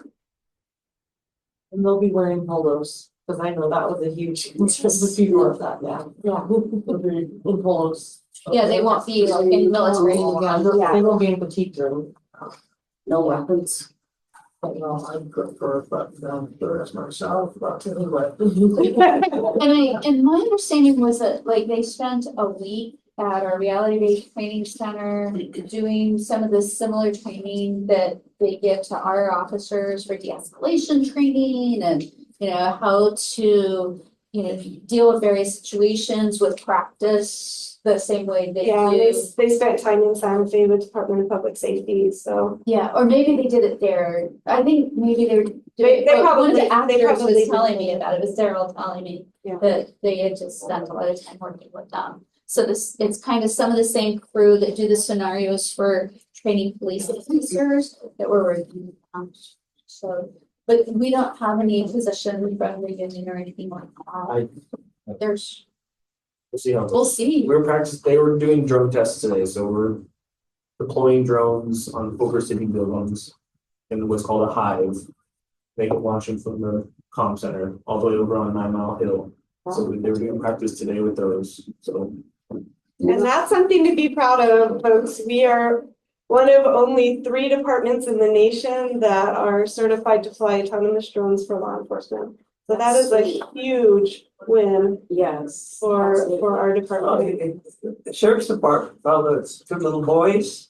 And they'll be wearing polos, because I know that was a huge concern with people of that, yeah. Yeah. They'll be in polos. Yeah, they won't be like in military. Yeah, they won't be in petite room. No weapons. I prefer that there's myself, but anyway. And my understanding was that like they spent a week at our reality-based training center doing some of the similar training that they give to our officers for de-escalation training and, how to, deal with various situations with practice the same way they Yeah, do. they spent time in Santa Fe with Department of Public Safety, so. Yeah, or maybe they did it there. I think maybe they were They doing, one of probably- the they actors probably was did. telling me about it. It was Daryl telling me Yeah. that they had just spent a lot of time working with them. So it's kind of some of the same crew that do the scenarios for training police officers that we're working on. So, but we don't have any position from the union or anything like that. There's, We'll see how. we'll see. They were doing drone tests today, so we're deploying drones on over city buildings in what's called a hive. They go launching from the comm center all the way over on 9 Mile Hill. So they were doing practice today with those, so. And that's something to be proud of, folks. We are one of only 3 departments in the nation that are certified to fly autonomous drones for law enforcement. So that is a huge win Yes. for our department. The sheriff's department, those 2 little boys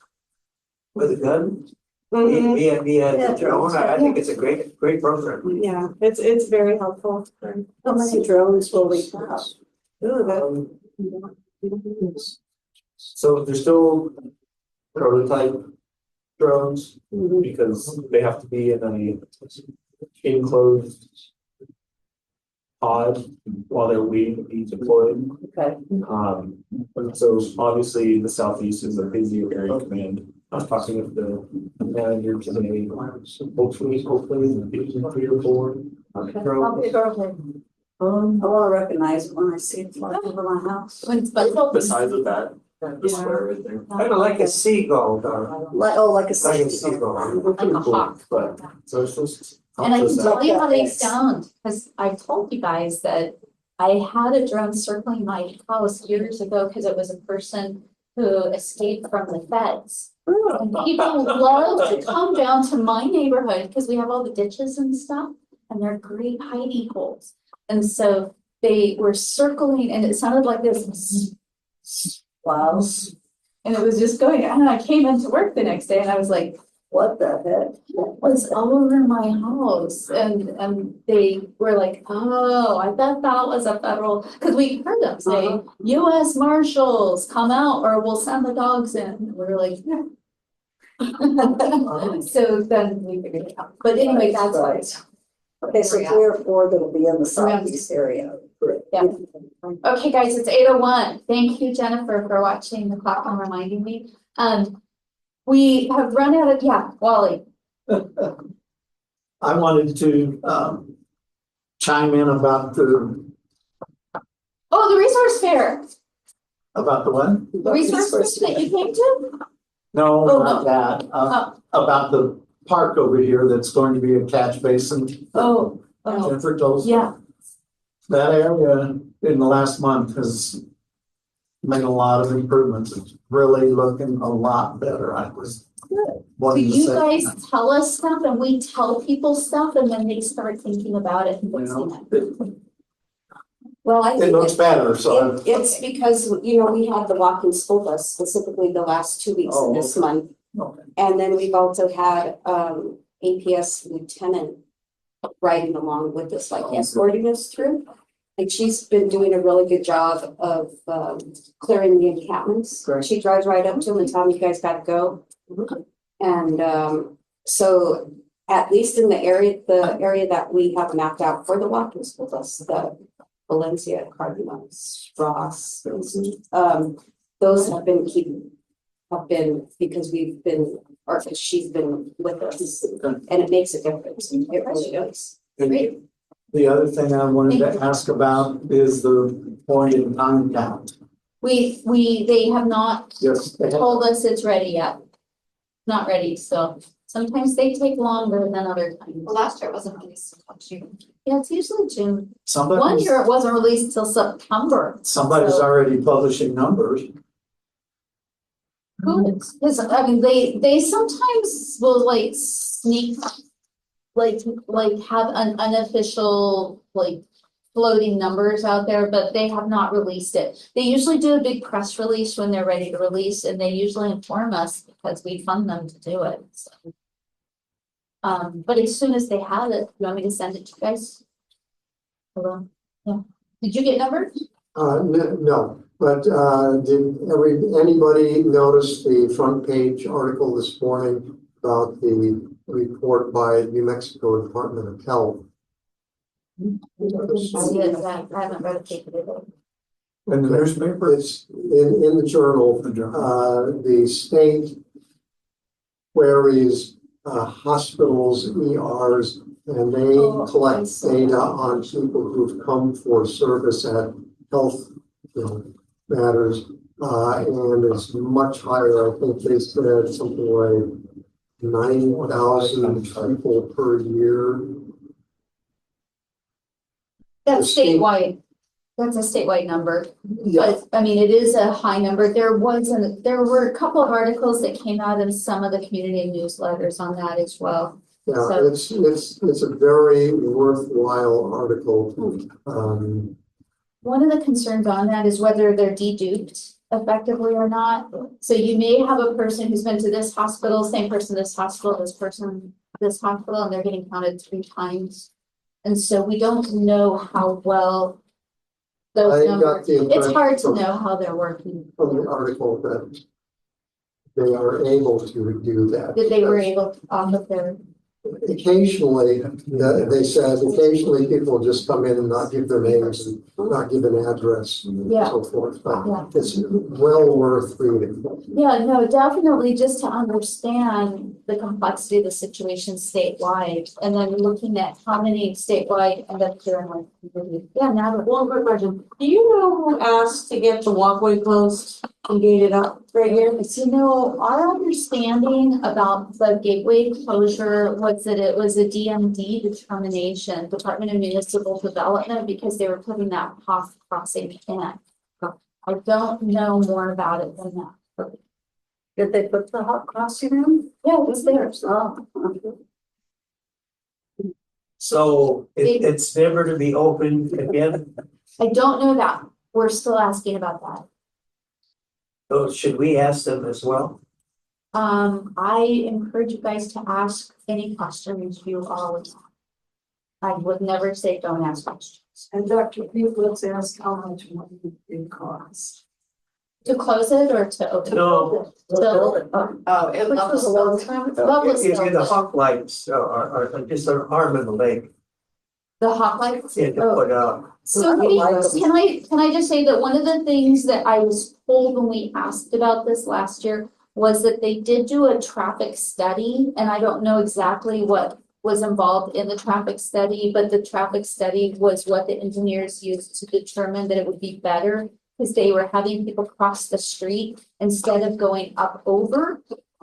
with a gun, Mhm. via drone. I think it's a great program. Yeah, it's very helpful. How many drones will we have? Ooh, that- So they're still prototype drones because they have to be in a enclosed pod while they're waiting to be deployed. Okay. And so obviously the southeast is a busier area command. I was talking with the manager today, hopefully, maybe 3 or 4 drones. I wanna recognize it when I see it fly over my house. The size of that, the square right there. Kind of like a seagull, darling. Like Like a a seagull. Like a hawk. But so it's just. And I can tell you how they Yes. sound, because I've told you guys that I had a drone circling my house years ago because it was a person who escaped from the feds. And people love to come down to my neighborhood because we have all the ditches and stuff, and they're great hiding holes. And so they were circling, and it sounded like this. Wow. And it was just going, and I came into work the next day and I was like, What the heck? it was all over my house, and they were like, oh, I bet that was a federal, because we heard them say, US Marshals, come out or we'll send the dogs in. And we were like, yeah. So then we figured it out, but anyway, that's why. Right. Okay, so 3 or 4 that'll be in the southeast area. Yeah. Okay, guys, it's 8:01. Thank you, Jennifer, for watching the clock and reminding me. We have run out of, yeah, Wally. I wanted to chime in about the Oh, the resource fair, one. the resource fair that you came to? No, Oh, not that. About the park over here that's going to be a catch basin. Oh, Jennifer told us. yeah. That area in the last month has made a lot of improvements. It's really looking a lot better. I was. So wanting to you say- guys tell us stuff and we tell people stuff and then they start thinking about it and fixing it. Well, I It think looks better, so. it's because, we had the walking school bus specifically the last 2 weeks of this month. Okay. And then we've also had APS lieutenant riding along with us, like escorting us through. Like she's been doing a really good job of clearing the encampments. Great. She drives right up to them and telling you guys gotta go. And so at least in the area that we have mapped out for the walking school bus, the Valencia, Cardinals, Ross, those have been because we've been, or because she's been with us, and it makes a difference. It really does. And the other thing I wanted to ask about is the point in time count. They have not Yes, they have. told us it's ready yet. Not ready still. Sometimes they take longer than other times. Well, last year it wasn't released until June. Yeah, it's usually June. One Somebody's, year it wasn't released till September. somebody's So- already publishing numbers. Because, I mean, they sometimes will like sneak, like have an unofficial, like floating numbers out there, but they have not released it. They usually do a big press release when they're ready to release, and they usually inform us because we fund them to do it, so. But as soon as they have it, you want me to send it to you guys? Hello, yeah. Did you get numbers? No, but did anybody notice the front page article this morning about the report by New Mexico Department of Health? Yes, I haven't read a paper today. In the newspaper? It's in the journal. The state queries hospitals, ERs, and they collect data on people who've come for service at health matters, and it's much higher. I think they said something like 9,000 people per year. That's The state- statewide. That's a statewide number. Yeah, But, I mean, it is a high number. There were a couple of articles that came out in some of the community newsletters on that as well. yeah, So- it's a very worthwhile article. One of the concerns on that is whether they're deduped effectively or not. So you may have a person who's been to this hospital, same person, this hospital, this person, this hospital, and they're getting counted 3 times. And so we don't know how well those I got numbers, the it's impression hard to from- know how they're working. From the article that they are able to do that. That they were able to off of their, Occasionally, they said occasionally people just come in and not give their names and not give an address and Yeah. so forth, Yeah. but it's well worth reading. yeah, no, definitely just to understand the complexity of the situation statewide. And then looking at how many statewide end up here in like, yeah, now that. One quick question. Do you know who asked to get the walkway closed and gated up right here? So, our understanding about the gateway closure was that it was a DMD determination, Department of Municipal Development, because they were putting that crossing in. I don't know more about it than that. Did they put the hot crossing in? Yeah, it's there. Oh. So it's never to be opened again. I don't know that. We're still asking about that. So should we ask them as well? I encourage you guys to ask any questions you all would have. I would never say don't ask questions. And Dr. Pete, let's ask how much money it costs. To close it or to open? No. Oh, it was a long time ago. If the hawk lights are just an arm in the leg, The hot lights? you to Oh. put up. So can I just say that one of the things that I was told when we asked about this last year was that they did do a traffic study, and I don't know exactly what was involved in the traffic study, but the traffic study was what the engineers used to determine that it would be better because they were having people cross the street instead of going up over.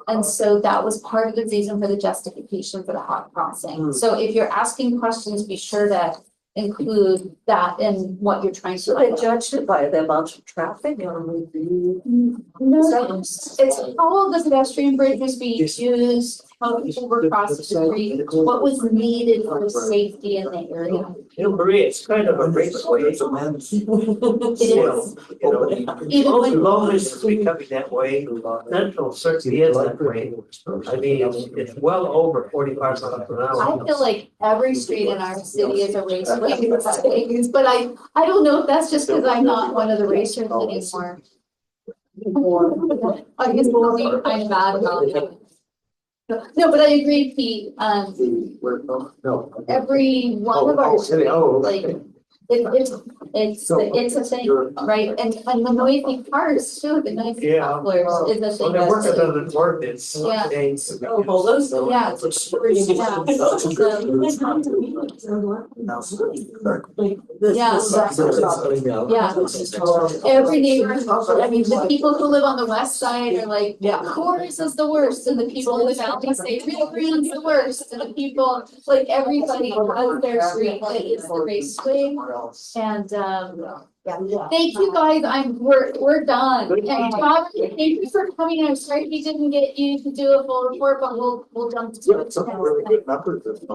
And so that was part of the reason for the justification for the hot crossing. So if you're asking questions, be sure to include that in what you're trying to. So they judged it by the amount of traffic or maybe. No, it's how will the pedestrian bridges be used? how people were crossing the street, what was needed for safety in the area. You know, Maria, it's kind of a raceway. It is. Even when. Long as it's becoming that way, Central certainly is that way. I mean, it's well over 45 miles an hour. I feel like every street in our city is a raceway these days, but I don't know if that's just because I'm not one of the racers anymore. I guess we'll be kind of bad about it. No, but I agree, Pete, No. every one of our streets, like, it's a thing, right? And the noisy cars too, the noisy Yeah. couplers is a When thing. they're working that's- on an ordinance, Yeah. days. Yeah. Yeah. Every neighborhood, I mean, the people who live on the west side are like, Yeah. Corus is the worst, and the people in the valley say Rio Grande's the worst, and the people, like, everybody has their street that is the raceway. And, thank you guys, we're done. And Robert, thank you for coming, I'm sorry we didn't get you to do a full report, but we'll jump to it. Really good numbers this month.